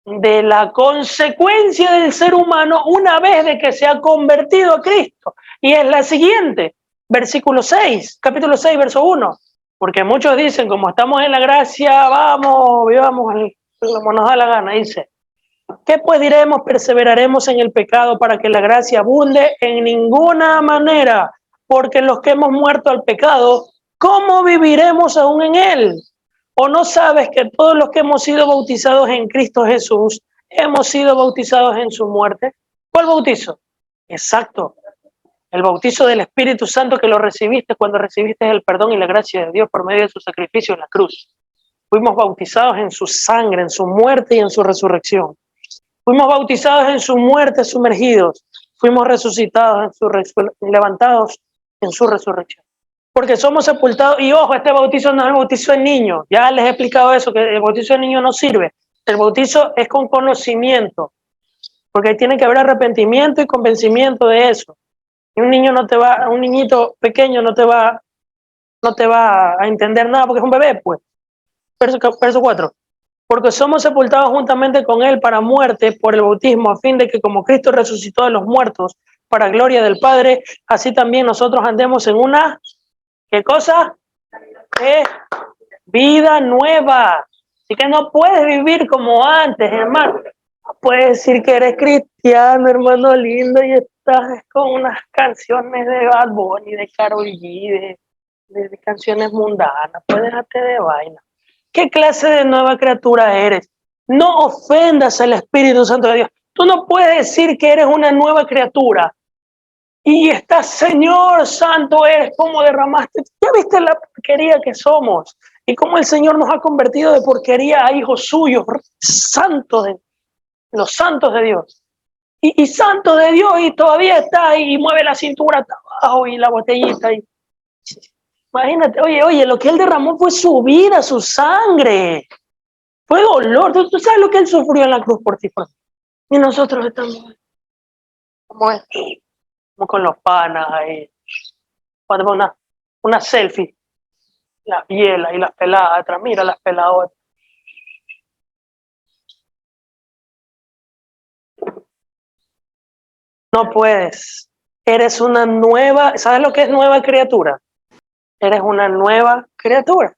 Speaker 1: de la consecuencia del ser humano una vez de que se ha convertido a Cristo. Y es la siguiente, versículo 6, capítulo 6, verso 1. Porque muchos dicen, como estamos en la gracia, vamos, vivamos como nos da la gana. Dice, ¿qué pues diremos? Perseveraremos en el pecado para que la gracia abunde. En ninguna manera, porque los que hemos muerto al pecado, ¿cómo viviremos aún en él? ¿O no sabes que todos los que hemos sido bautizados en Cristo Jesús, hemos sido bautizados en su muerte? ¿Cuál bautizo? Exacto, el bautizo del Espíritu Santo que lo recibiste cuando recibiste el perdón y la gracia de Dios por medio de su sacrificio en la cruz. Fuimos bautizados en su sangre, en su muerte y en su resurrección. Fuimos bautizados en su muerte, sumergidos. Fuimos resucitados, levantados en su resurrección. Porque somos sepultados. Y ojo, este bautizo no es el bautizo del niño. Ya les he explicado eso, que el bautizo del niño no sirve. El bautizo es con conocimiento. Porque tiene que haber arrepentimiento y convencimiento de eso. Y un niño no te va, un niñito pequeño no te va a entender nada porque es un bebé, pues. Verso 4. Porque somos sepultados juntamente con él para muerte por el bautismo, a fin de que como Cristo resucitó de los muertos para gloria del Padre, así también nosotros andemos en una, ¿qué cosa? Vida nueva. Así que no puedes vivir como antes, hermano. No puedes decir que eres cristiano, hermano lindo, y estás con unas canciones de Bad Bunny, de Karol G, de canciones mundanas. Pues déjate de vaina. ¿Qué clase de nueva criatura eres? No ofendas al Espíritu Santo de Dios. Tú no puedes decir que eres una nueva criatura y estás, Señor Santo, eres como derramaste. ¿Ya viste la porquería que somos? Y cómo el Señor nos ha convertido de porquería a hijos suyos, santos, los santos de Dios. Y santo de Dios, y todavía está ahí y mueve la cintura hasta abajo y la botellita. Imagínate, oye, lo que él derramó fue su vida, su sangre. Fue dolor. ¿Tú sabes lo que él sufrió en la cruz por ti? Y nosotros estamos como con los panas ahí. Cuando una selfie, las bielas y las peladas atrás. Mira las peladas. No puedes. Eres una nueva, ¿sabes lo que es nueva criatura? Eres una nueva criatura.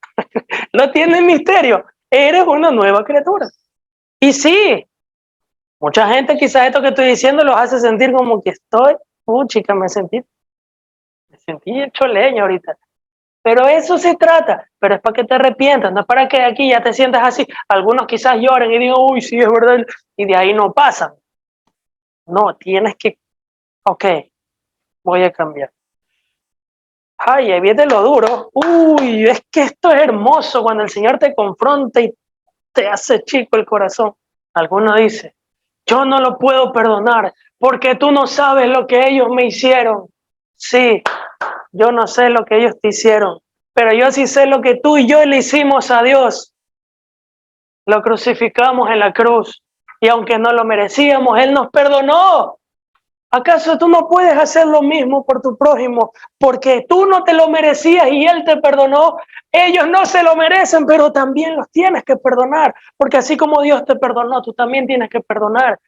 Speaker 1: No tiene misterio. Eres una nueva criatura. Y sí, mucha gente quizás esto que estoy diciendo los hace sentir como que estoy, chica, me sentí hecho leña ahorita. Pero eso se trata, pero es para que te arrepientas, no es para que aquí ya te sientas así. Algunos quizás lloren y digan, uy, sí, es verdad, y de ahí no pasan. No, tienes que, ok, voy a cambiar. Ay, ahí viene lo duro. Uy, es que esto es hermoso cuando el Señor te confronta y te hace chico el corazón. Alguno dice, yo no lo puedo perdonar porque tú no sabes lo que ellos me hicieron. Sí, yo no sé lo que ellos te hicieron, pero yo sí sé lo que tú y yo le hicimos a Dios. Lo crucificamos en la cruz y aunque no lo merecíamos, Él nos perdonó. ¿Acaso tú no puedes hacer lo mismo por tu prójimo porque tú no te lo merecías y Él te perdonó? Ellos no se lo merecen, pero también los tienes que perdonar, porque así como Dios te perdonó, tú también tienes que perdonar.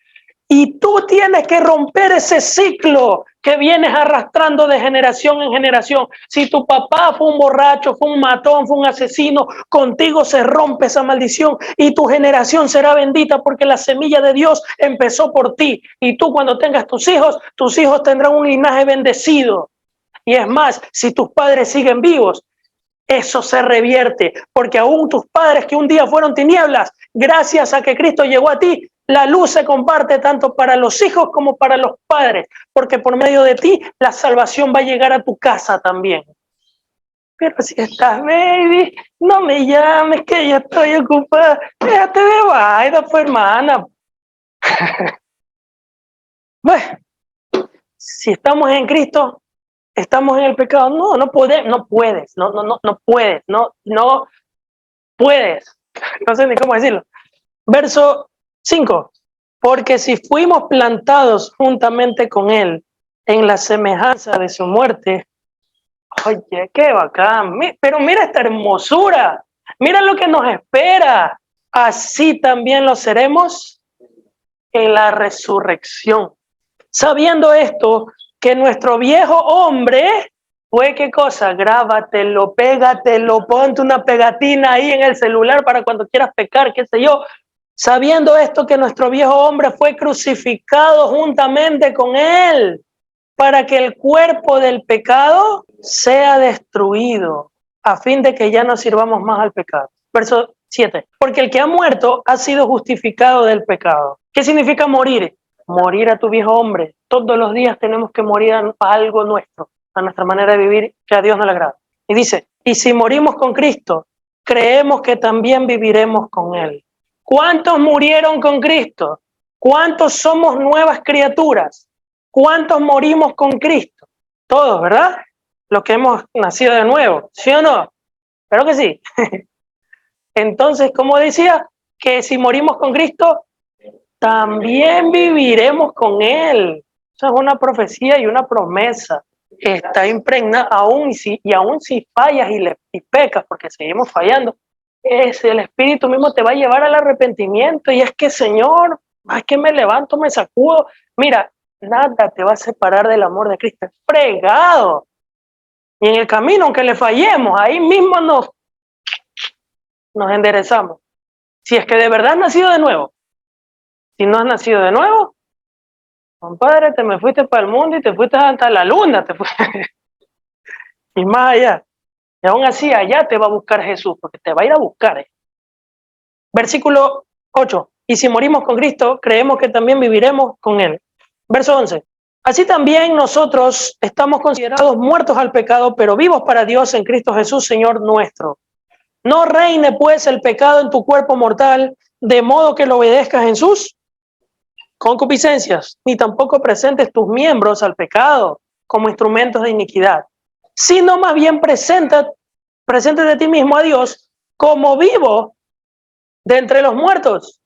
Speaker 1: Y tú tienes que romper ese ciclo que vienes arrastrando de generación en generación. Si tu papá fue un borracho, fue un matón, fue un asesino, contigo se rompe esa maldición y tu generación será bendita porque la semilla de Dios empezó por ti. Y tú cuando tengas tus hijos tendrán un linaje bendecido. Y es más, si tus padres siguen vivos, eso se revierte, porque aún tus padres que un día fueron tinieblas, gracias a que Cristo llegó a ti, la luz se comparte tanto para los hijos como para los padres, porque por medio de ti la salvación va a llegar a tu casa también. Pero si estás, baby, no me llames, que ya estoy ocupada. Déjate de vaina, pues, hermana. Bueno, si estamos en Cristo, estamos en el pecado. No puedes, no puedes, no puedes, no puedes. No sé ni cómo decirlo. Verso 5. Porque si fuimos plantados juntamente con Él en la semejanza de su muerte, oye, qué bacán. Pero mira esta hermosura. Mira lo que nos espera. Así también lo seremos en la resurrección. Sabiendo esto, que nuestro viejo hombre fue, ¿qué cosa? Grábatelo, pégatelo, ponte una pegatina ahí en el celular para cuando quieras pecar, qué sé yo. Sabiendo esto, que nuestro viejo hombre fue crucificado juntamente con él, para que el cuerpo del pecado sea destruido, a fin de que ya no sirvamos más al pecado. Verso 7. Porque el que ha muerto ha sido justificado del pecado. ¿Qué significa morir? Morir a tu viejo hombre. Todos los días tenemos que morir a algo nuestro, a nuestra manera de vivir, que a Dios no le agrada. Y dice, y si morimos con Cristo, creemos que también viviremos con Él. ¿Cuántos murieron con Cristo? ¿Cuántos somos nuevas criaturas? ¿Cuántos morimos con Cristo? Todos, ¿verdad? Los que hemos nacido de nuevo, ¿sí o no? Claro que sí. Entonces, como decía, que si morimos con Cristo, también viviremos con Él. Eso es una profecía y una promesa. Está impregnada, aún si fallas y pecas, porque seguimos fallando, el Espíritu mismo te va a llevar al arrepentimiento. Y es que, Señor, es que me levanto, me sacudo. Mira, nada te va a separar del amor de Cristo. Es fregado. Y en el camino, aunque le fallemos, ahí mismo nos enderezamos. Si es que de verdad has nacido de nuevo. Si no has nacido de nuevo, compadre, te me fuiste para el mundo y te fuiste hasta la luna. Y más allá. Y aún así, allá te va a buscar Jesús, porque te va a ir a buscar. Versículo 8. Y si morimos con Cristo, creemos que también viviremos con Él. Verso 11. Así también nosotros estamos considerados muertos al pecado, pero vivos para Dios en Cristo Jesús, Señor nuestro. No reine pues el pecado en tu cuerpo mortal, de modo que lo obedezcas en sus concupiscencias, ni tampoco presentes tus miembros al pecado como instrumentos de iniquidad, sino más bien presentes de ti mismo a Dios como vivo de entre los muertos,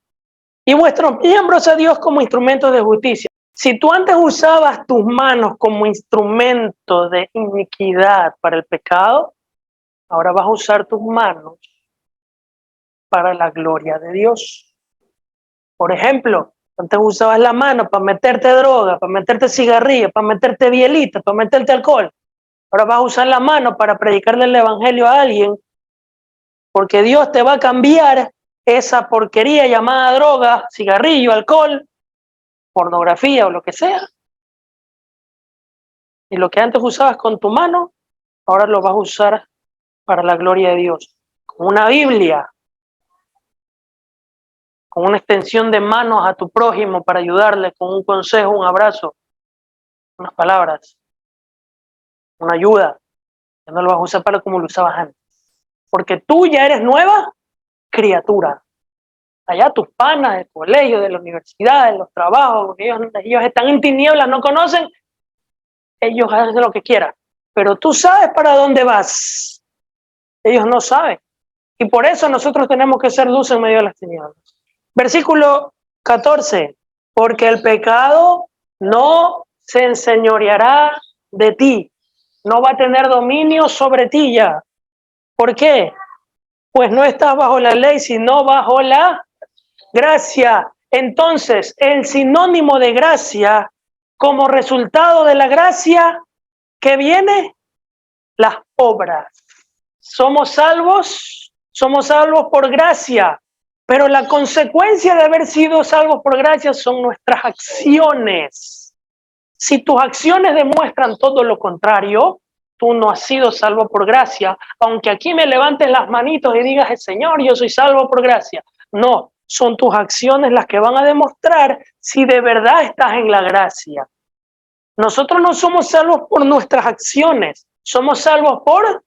Speaker 1: y vuestros miembros a Dios como instrumentos de justicia. Si tú antes usabas tus manos como instrumento de iniquidad para el pecado, ahora vas a usar tus manos para la gloria de Dios. Por ejemplo, antes usabas la mano para meterte droga, para meterte cigarrillo, para meterte bielita, para meterte alcohol. Ahora vas a usar la mano para predicarle el evangelio a alguien, porque Dios te va a cambiar esa porquería llamada droga, cigarrillo, alcohol, pornografía o lo que sea. Y lo que antes usabas con tu mano, ahora lo vas a usar para la gloria de Dios. Con una Biblia, con una extensión de manos a tu prójimo para ayudarle, con un consejo, un abrazo, unas palabras, una ayuda. Ya no lo vas a usar para como lo usabas antes. Porque tú ya eres nueva criatura. Allá tus panas del colegio, de la universidad, de los trabajos, ellos están en tinieblas, no conocen, ellos hacen lo que quieran. Pero tú sabes para dónde vas. Ellos no saben. Y por eso nosotros tenemos que ser luz en medio de las tinieblas. Versículo 14. Porque el pecado no se enseñoreará de ti. No va a tener dominio sobre ti ya. ¿Por qué? Pues no estás bajo la ley, sino bajo la gracia. Entonces, el sinónimo de gracia, como resultado de la gracia, ¿qué viene? Las obras. Somos salvos por gracia, pero la consecuencia de haber sido salvos por gracia son nuestras acciones. Si tus acciones demuestran todo lo contrario, tú no has sido salvo por gracia, aunque aquí me levantes las manitos y digas, Señor, yo soy salvo por gracia. No, son tus acciones las que van a demostrar si de verdad estás en la gracia. Nosotros no somos salvos por nuestras acciones, somos salvos por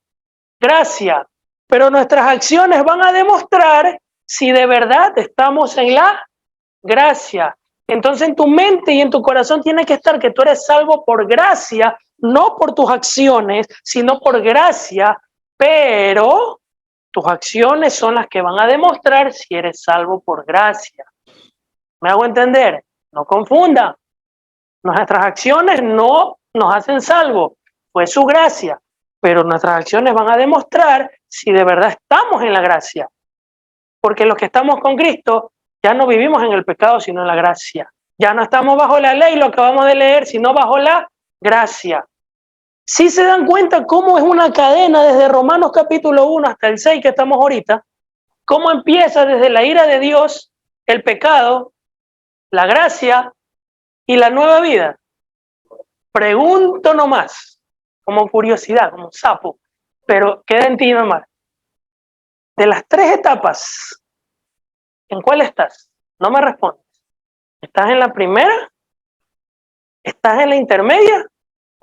Speaker 1: gracia, pero nuestras acciones van a demostrar si de verdad estamos en la gracia. Entonces en tu mente y en tu corazón tiene que estar que tú eres salvo por gracia, no por tus acciones, sino por gracia, pero tus acciones son las que van a demostrar si eres salvo por gracia. ¿Me hago entender? No confunda. Nuestras acciones no nos hacen salvo, fue su gracia, pero nuestras acciones van a demostrar si de verdad estamos en la gracia. Porque los que estamos con Cristo ya no vivimos en el pecado, sino en la gracia. Ya no estamos bajo la ley, lo acabamos de leer, sino bajo la gracia. Si se dan cuenta cómo es una cadena desde Romanos capítulo 1 hasta el 6 que estamos ahorita, cómo empieza desde la ira de Dios, el pecado, la gracia y la nueva vida. Pregunto nomás, como curiosidad, como sapo, pero queda en ti nomás. De las tres etapas, ¿en cuál estás? No me respondes. ¿Estás en la primera? ¿Estás en la intermedia?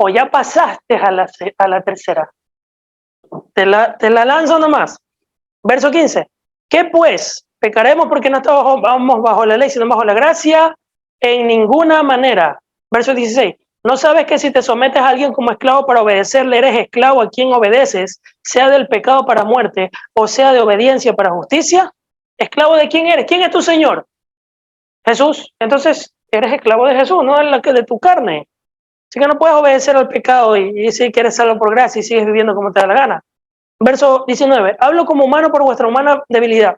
Speaker 1: ¿O ya pasaste a la tercera? Te la lanzo nomás. Verso 15. ¿Qué pues? ¿Pecaremos porque no estamos bajo la ley, sino bajo la gracia? En ninguna manera. Verso 16. ¿No sabes que si te sometes a alguien como esclavo para obedecerle, eres esclavo a quien obedeces, sea del pecado para muerte o sea de obediencia para justicia? ¿Esclavo de quién eres? ¿Quién es tu Señor? Jesús. Entonces, eres esclavo de Jesús, no de tu carne. Así que no puedes obedecer al pecado y decir que eres salvo por gracia y sigues viviendo como te da la gana. Verso 19. Hablo como humano por vuestra humana debilidad,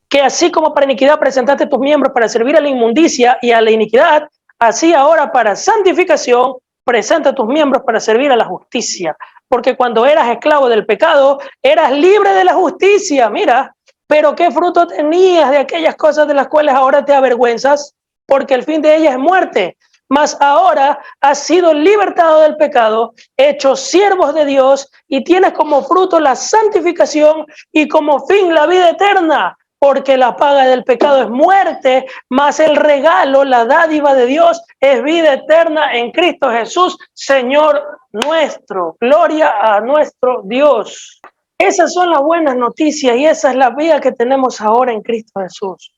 Speaker 1: que así como para iniquidad presentaste tus miembros para servir a la inmundicia y a la iniquidad, así ahora para santificación presenta tus miembros para servir a la justicia. Porque cuando eras esclavo del pecado, eras libre de la justicia. Mira, pero ¿qué fruto tenías de aquellas cosas de las cuales ahora te avergüenzas? Porque el fin de ellas es muerte. Mas ahora has sido libertado del pecado, hecho siervos de Dios, y tienes como fruto la santificación y como fin la vida eterna. Porque la paga del pecado es muerte, mas el regalo, la dádiva de Dios es vida eterna en Cristo Jesús, Señor nuestro. Gloria a nuestro Dios. Esas son las buenas noticias y esa es la vida que tenemos ahora en Cristo Jesús.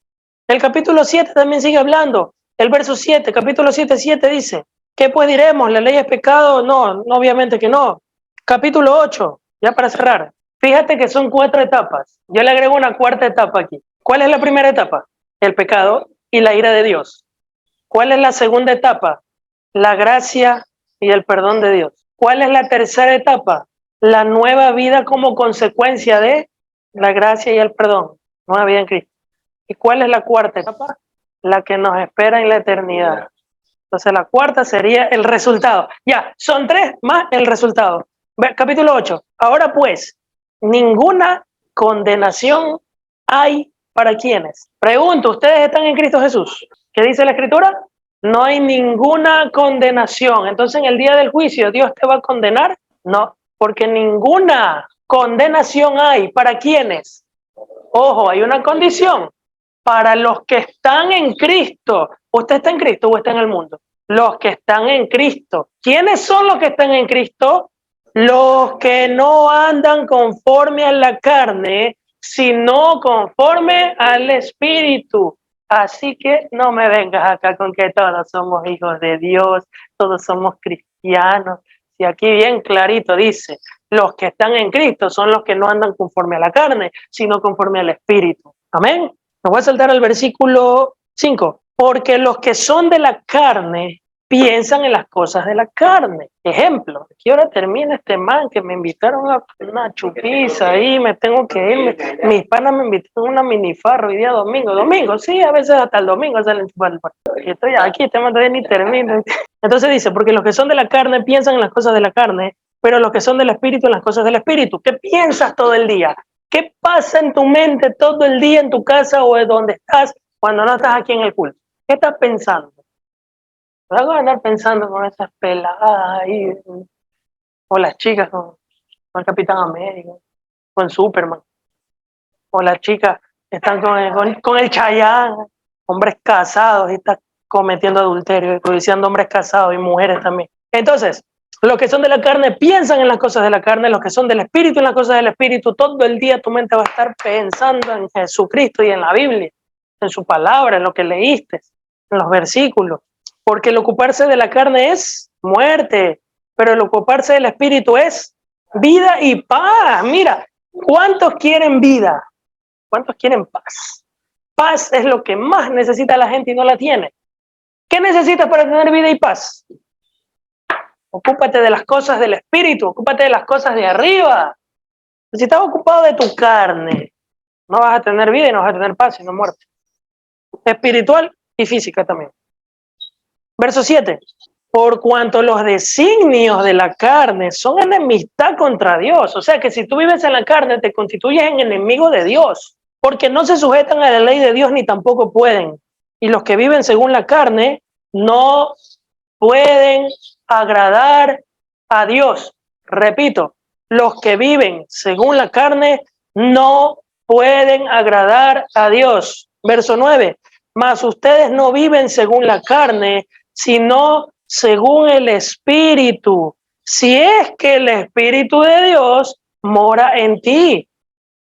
Speaker 1: El capítulo 7 también sigue hablando. El verso 7, capítulo 7 dice, ¿qué pues diremos? ¿La ley es pecado? No, obviamente que no. Capítulo 8, ya para cerrar. Fíjate que son 4 etapas. Yo le agrego una cuarta etapa aquí. ¿Cuál es la primera etapa? El pecado y la ira de Dios. ¿Cuál es la segunda etapa? La gracia y el perdón de Dios. ¿Cuál es la tercera etapa? La nueva vida como consecuencia de la gracia y el perdón. Nueva vida en Cristo. ¿Y cuál es la cuarta etapa? La que nos espera en la eternidad. Entonces la cuarta sería el resultado. Ya, son 3 más el resultado. Capítulo 8. Ahora pues, ninguna condenación hay para quienes. Pregunto, ¿ustedes están en Cristo Jesús? ¿Qué dice la Escritura? No hay ninguna condenación. Entonces en el día del juicio, ¿Dios te va a condenar? No, porque ninguna condenación hay. ¿Para quienes? Ojo, hay una condición. Para los que están en Cristo. ¿Usted está en Cristo o está en el mundo? Los que están en Cristo. ¿Quiénes son los que están en Cristo? Los que no andan conforme a la carne, sino conforme al Espíritu. Así que no me vengas acá con que todos somos hijos de Dios, todos somos cristianos. Y aquí bien clarito dice, los que están en Cristo son los que no andan conforme a la carne, sino conforme al Espíritu. Amén. Nos voy a saltar al versículo 5. Porque los que son de la carne piensan en las cosas de la carne. Ejemplo, ¿qué hora termina este man que me invitaron a una chupiza ahí? Me tengo que ir. Mis panas me invitaron a una minifarra hoy día domingo. Domingo, sí, a veces hasta el domingo salen chupar. Estoy aquí, este man todavía ni termina. Entonces dice, porque los que son de la carne piensan en las cosas de la carne, pero los que son del Espíritu en las cosas del Espíritu. ¿Qué piensas todo el día? ¿Qué pasa en tu mente todo el día en tu casa o de donde estás cuando no estás aquí en el culto? ¿Qué estás pensando? Vas a andar pensando con esas peladas ahí. O las chicas con el Capitán América, con Superman. O las chicas están con el Chayanne, hombres casados y están cometiendo adulterio y codiciando hombres casados y mujeres también. Entonces, los que son de la carne piensan en las cosas de la carne, los que son del espíritu en las cosas del espíritu. Todo el día tu mente va a estar pensando en Jesucristo y en la Biblia, en su palabra, en lo que leíste, en los versículos. Porque el ocuparse de la carne es muerte, pero el ocuparse del espíritu es vida y paz. Mira, ¿cuántos quieren vida? ¿Cuántos quieren paz? Paz es lo que más necesita la gente y no la tiene. ¿Qué necesitas para tener vida y paz? Ocúpate de las cosas del espíritu, ocúpate de las cosas de arriba. Si estás ocupado de tu carne, no vas a tener vida y no vas a tener paz, sino muerte. Espiritual y física también. Verso 7. Por cuanto los designios de la carne son enemistad contra Dios. O sea que si tú vives en la carne, te constituyes en enemigo de Dios, porque no se sujetan a la ley de Dios ni tampoco pueden. Y los que viven según la carne no pueden agradar a Dios. Repito, los que viven según la carne no pueden agradar a Dios. Verso 9. Mas ustedes no viven según la carne, sino según el Espíritu. Si es que el Espíritu de Dios mora en ti.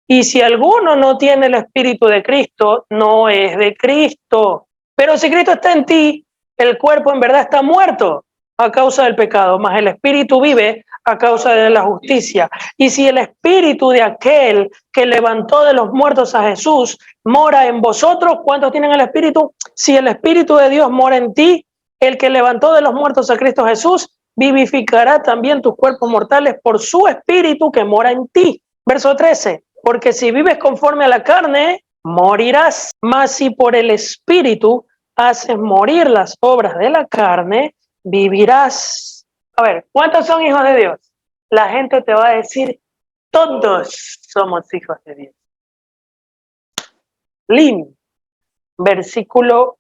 Speaker 1: Y si alguno no tiene el Espíritu de Cristo, no es de Cristo. Pero si Cristo está en ti, el cuerpo en verdad está muerto a causa del pecado, mas el Espíritu vive a causa de la justicia. Y si el Espíritu de aquel que levantó de los muertos a Jesús mora en vosotros, ¿cuántos tienen el Espíritu? Si el Espíritu de Dios mora en ti, el que levantó de los muertos a Cristo Jesús vivificará también tus cuerpos mortales por su Espíritu que mora en ti. Verso 13. Porque si vives conforme a la carne, morirás. Mas si por el Espíritu haces morir las obras de la carne, vivirás. A ver, ¿cuántos son hijos de Dios? La gente te va a decir, todos somos hijos de Dios. Lin, versículo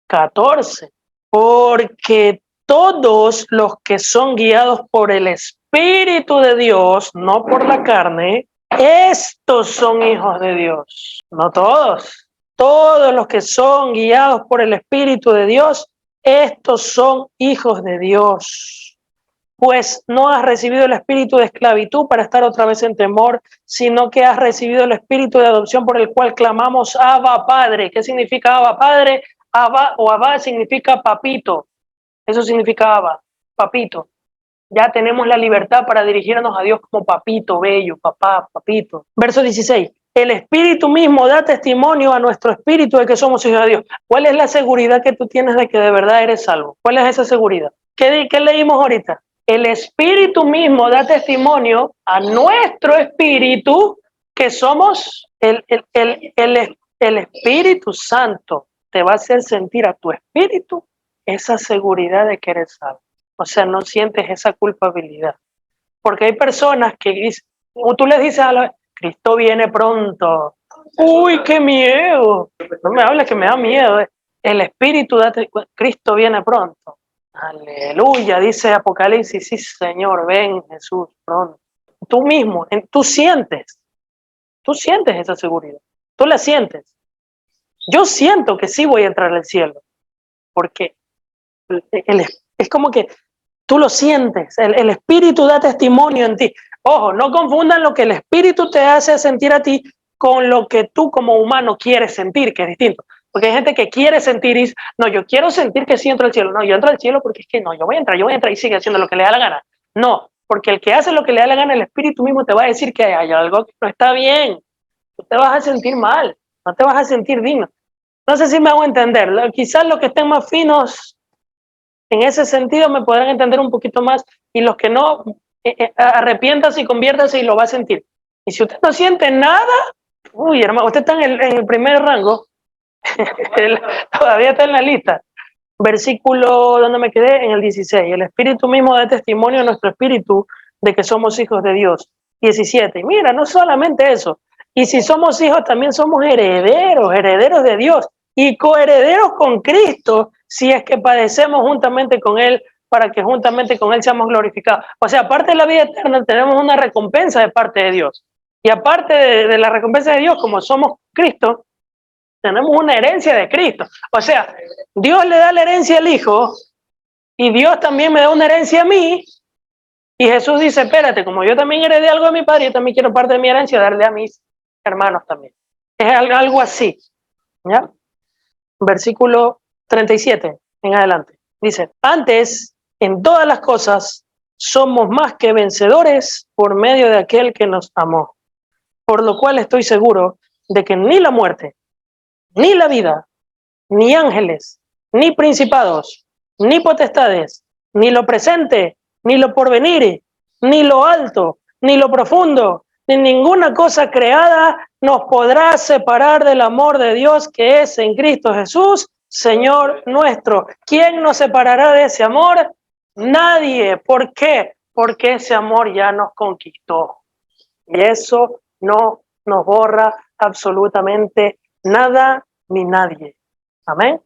Speaker 1: 14. Porque todos los que son guiados por el Espíritu de Dios, no por la carne, estos son hijos de Dios. No todos. Todos los que son guiados por el Espíritu de Dios, estos son hijos de Dios. Pues no has recibido el espíritu de esclavitud para estar otra vez en temor, sino que has recibido el espíritu de adopción por el cual clamamos Abba Padre. ¿Qué significa Abba Padre? Abba o Abba significa papito. Eso significa Abba, papito. Ya tenemos la libertad para dirigirnos a Dios como papito, bello, papá, papito. Verso 16. El Espíritu mismo da testimonio a nuestro espíritu de que somos hijos de Dios. ¿Cuál es la seguridad que tú tienes de que de verdad eres salvo? ¿Cuál es esa seguridad? ¿Qué leímos ahorita? El Espíritu mismo da testimonio a nuestro espíritu que somos el Espíritu Santo. Te va a hacer sentir a tu espíritu esa seguridad de que eres salvo. O sea, no sientes esa culpabilidad. Porque hay personas que dicen, o tú les dices a la Cristo viene pronto. Uy, qué miedo. No me hables que me da miedo. El Espíritu, Cristo viene pronto. Aleluya, dice Apocalipsis, sí Señor, ven Jesús pronto. Tú mismo, tú sientes esa seguridad. Tú la sientes. Yo siento que sí voy a entrar al cielo. Porque es como que tú lo sientes, el Espíritu da testimonio en ti. Ojo, no confundan lo que el Espíritu te hace sentir a ti con lo que tú como humano quieres sentir, que es distinto. Porque hay gente que quiere sentir y dice, no, yo quiero sentir que sí entro al cielo. No, yo entro al cielo porque es que no, yo voy a entrar y sigue haciendo lo que le da la gana. No, porque el que hace lo que le da la gana, el Espíritu mismo te va a decir que hay algo que no está bien. Tú te vas a sentir mal, no te vas a sentir digno. No sé si me hago entender. Quizás los que estén más finos en ese sentido me podrán entender un poquito más, y los que no, arrepiéntase y conviértase y lo va a sentir. Y si usted no siente nada, uy, hermano, usted está en el primer rango, todavía está en la lista. Versículo, ¿dónde me quedé? En el 16. El Espíritu mismo da testimonio a nuestro espíritu de que somos hijos de Dios. 17. Y mira, no solamente eso. Y si somos hijos, también somos herederos de Dios y coherederos con Cristo, si es que padecemos juntamente con Él, para que juntamente con Él seamos glorificados. O sea, aparte de la vida eterna, tenemos una recompensa de parte de Dios. Y aparte de la recompensa de Dios, como somos Cristo, tenemos una herencia de Cristo. O sea, Dios le da la herencia al Hijo y Dios también me da una herencia a mí. Y Jesús dice, espérate, como yo también heredé algo de mi padre, yo también quiero parte de mi herencia darle a mis hermanos también. Es algo así. ¿Ya? Versículo 37 en adelante. Dice, antes, en todas las cosas, somos más que vencedores por medio de aquel que nos amó. Por lo cual estoy seguro de que ni la muerte, ni la vida, ni ángeles, ni principados, ni potestades, ni lo presente, ni lo porvenir, ni lo alto, ni lo profundo, ni ninguna cosa creada nos podrá separar del amor de Dios que es en Cristo Jesús, Señor nuestro. ¿Quién nos separará de ese amor? Nadie. ¿Por qué? Porque ese amor ya nos conquistó. Y eso no nos borra absolutamente nada ni nadie. Amén.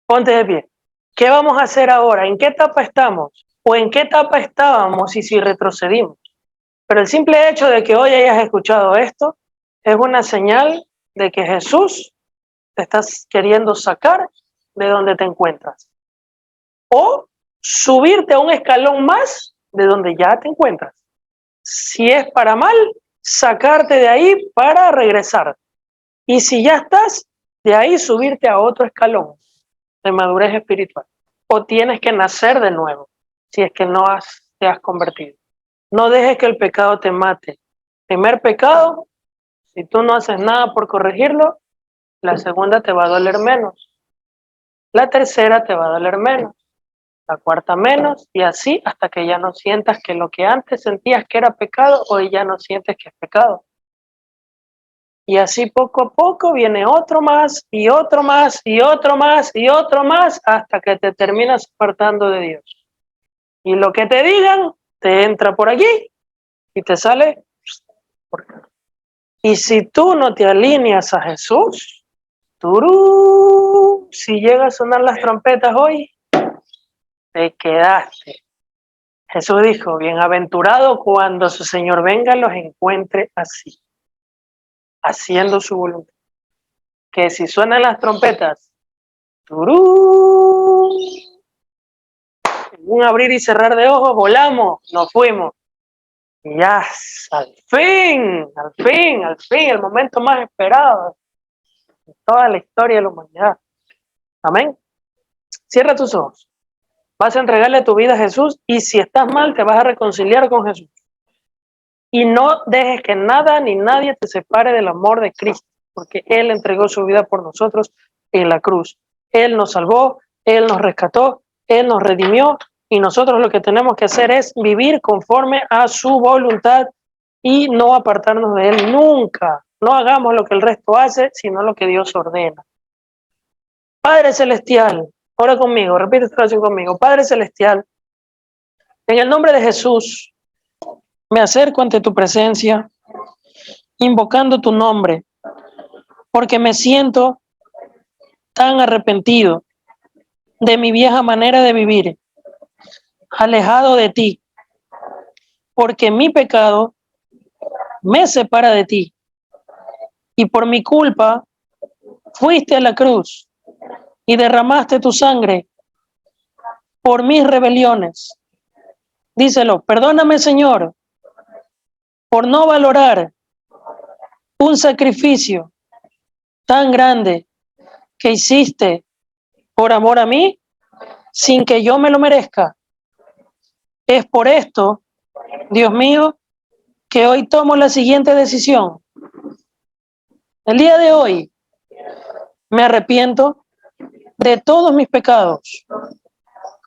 Speaker 1: Ponte de pie. ¿Qué vamos a hacer ahora? ¿En qué etapa estamos? ¿O en qué etapa estábamos y si retrocedimos? Pero el simple hecho de que hoy hayas escuchado esto es una señal de que Jesús te está queriendo sacar de donde te encuentras. O subirte a un escalón más de donde ya te encuentras. Si es para mal, sacarte de ahí para regresar. Y si ya estás, de ahí subirte a otro escalón de madurez espiritual. O tienes que nacer de nuevo, si es que no te has convertido. No dejes que el pecado te mate. Primer pecado, si tú no haces nada por corregirlo, la segunda te va a doler menos. La tercera te va a doler menos. La cuarta menos, y así hasta que ya no sientas que lo que antes sentías que era pecado, hoy ya no sientes que es pecado. Y así poco a poco viene otro más, y otro más, y otro más, y otro más, hasta que te terminas apartando de Dios. Y lo que te digan, te entra por aquí, y te sale por acá. Y si tú no te alineas a Jesús, turú, si llega a sonar las trompetas hoy, te quedaste. Jesús dijo, bienaventurado cuando su Señor venga los encuentre así, haciendo su voluntad. Que si suenan las trompetas, turú, en un abrir y cerrar de ojos, volamos, nos fuimos. Y ya, al fin, el momento más esperado de toda la historia de la humanidad. Amén. Cierra tus ojos. Vas a entregarle tu vida a Jesús y si estás mal, te vas a reconciliar con Jesús. Y no dejes que nada ni nadie te separe del amor de Cristo, porque Él entregó su vida por nosotros en la cruz. Él nos salvó, Él nos rescató, Él nos redimió y nosotros lo que tenemos que hacer es vivir conforme a su voluntad y no apartarnos de Él nunca. No hagamos lo que el resto hace, sino lo que Dios ordena. Padre Celestial, ora conmigo, repite esta oración conmigo. Padre Celestial, en el nombre de Jesús, me acerco ante tu presencia, invocando tu nombre, porque me siento tan arrepentido de mi vieja manera de vivir, alejado de ti, porque mi pecado me separa de ti, y por mi culpa fuiste a la cruz y derramaste tu sangre por mis rebeliones. Díselo, perdóname, Señor, por no valorar un sacrificio tan grande que hiciste por amor a mí, sin que yo me lo merezca. Es por esto, Dios mío, que hoy tomo la siguiente decisión. El día de hoy me arrepiento de todos mis pecados.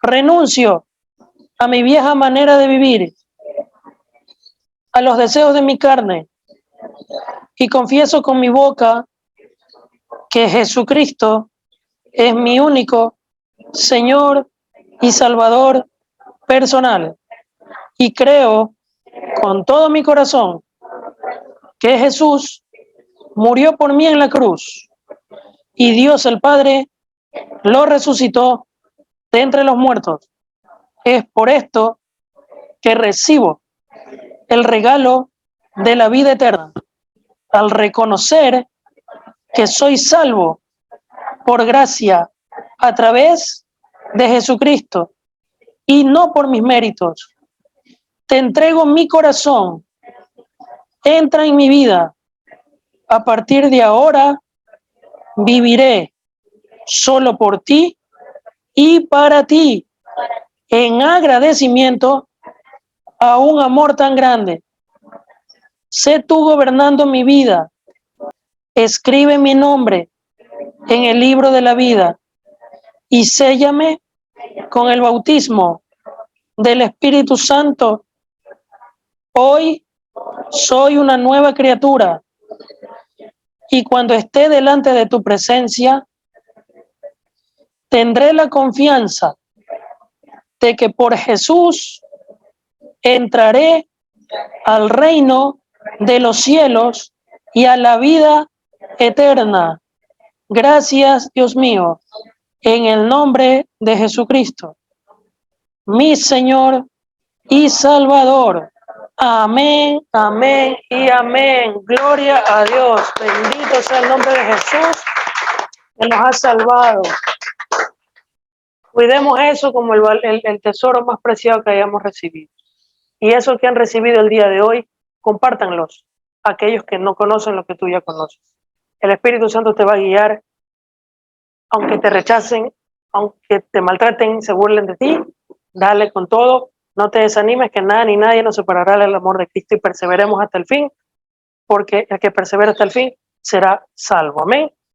Speaker 1: Renuncio a mi vieja manera de vivir, a los deseos de mi carne, y confieso con mi boca que Jesucristo es mi único Señor y Salvador personal. Y creo con todo mi corazón que Jesús murió por mí en la cruz y Dios el Padre lo resucitó de entre los muertos Es por esto que recibo el regalo de la vida eterna, al reconocer que soy salvo por gracia a través de Jesucristo y no por mis méritos. Te entrego mi corazón, entra en mi vida. A partir de ahora viviré solo por ti y para ti, en agradecimiento a un amor tan grande. Sé tú gobernando mi vida. Escribe mi nombre en el libro de la vida y séllame con el bautismo del Espíritu Santo. Hoy soy una nueva criatura y cuando esté delante de tu presencia, tendré la confianza de que por Jesús entraré al reino de los cielos y a la vida eterna. Gracias, Dios mío, en el nombre de Jesucristo, mi Señor y Salvador. Amén, amén y amén. Gloria a Dios. Bendito sea el nombre de Jesús que nos ha salvado. Cuidemos eso como el tesoro más preciado que hayamos recibido. Y eso que han recibido el día de hoy, compártanlos a aquellos que no conocen lo que tú ya conoces. El Espíritu Santo te va a guiar, aunque te rechacen, aunque te maltraten, se burlen de ti, dale con todo, no te desanimes, que nada ni nadie nos separará del amor de Cristo y perseveremos hasta el fin, porque el que persevera hasta el fin será salvo. Amén.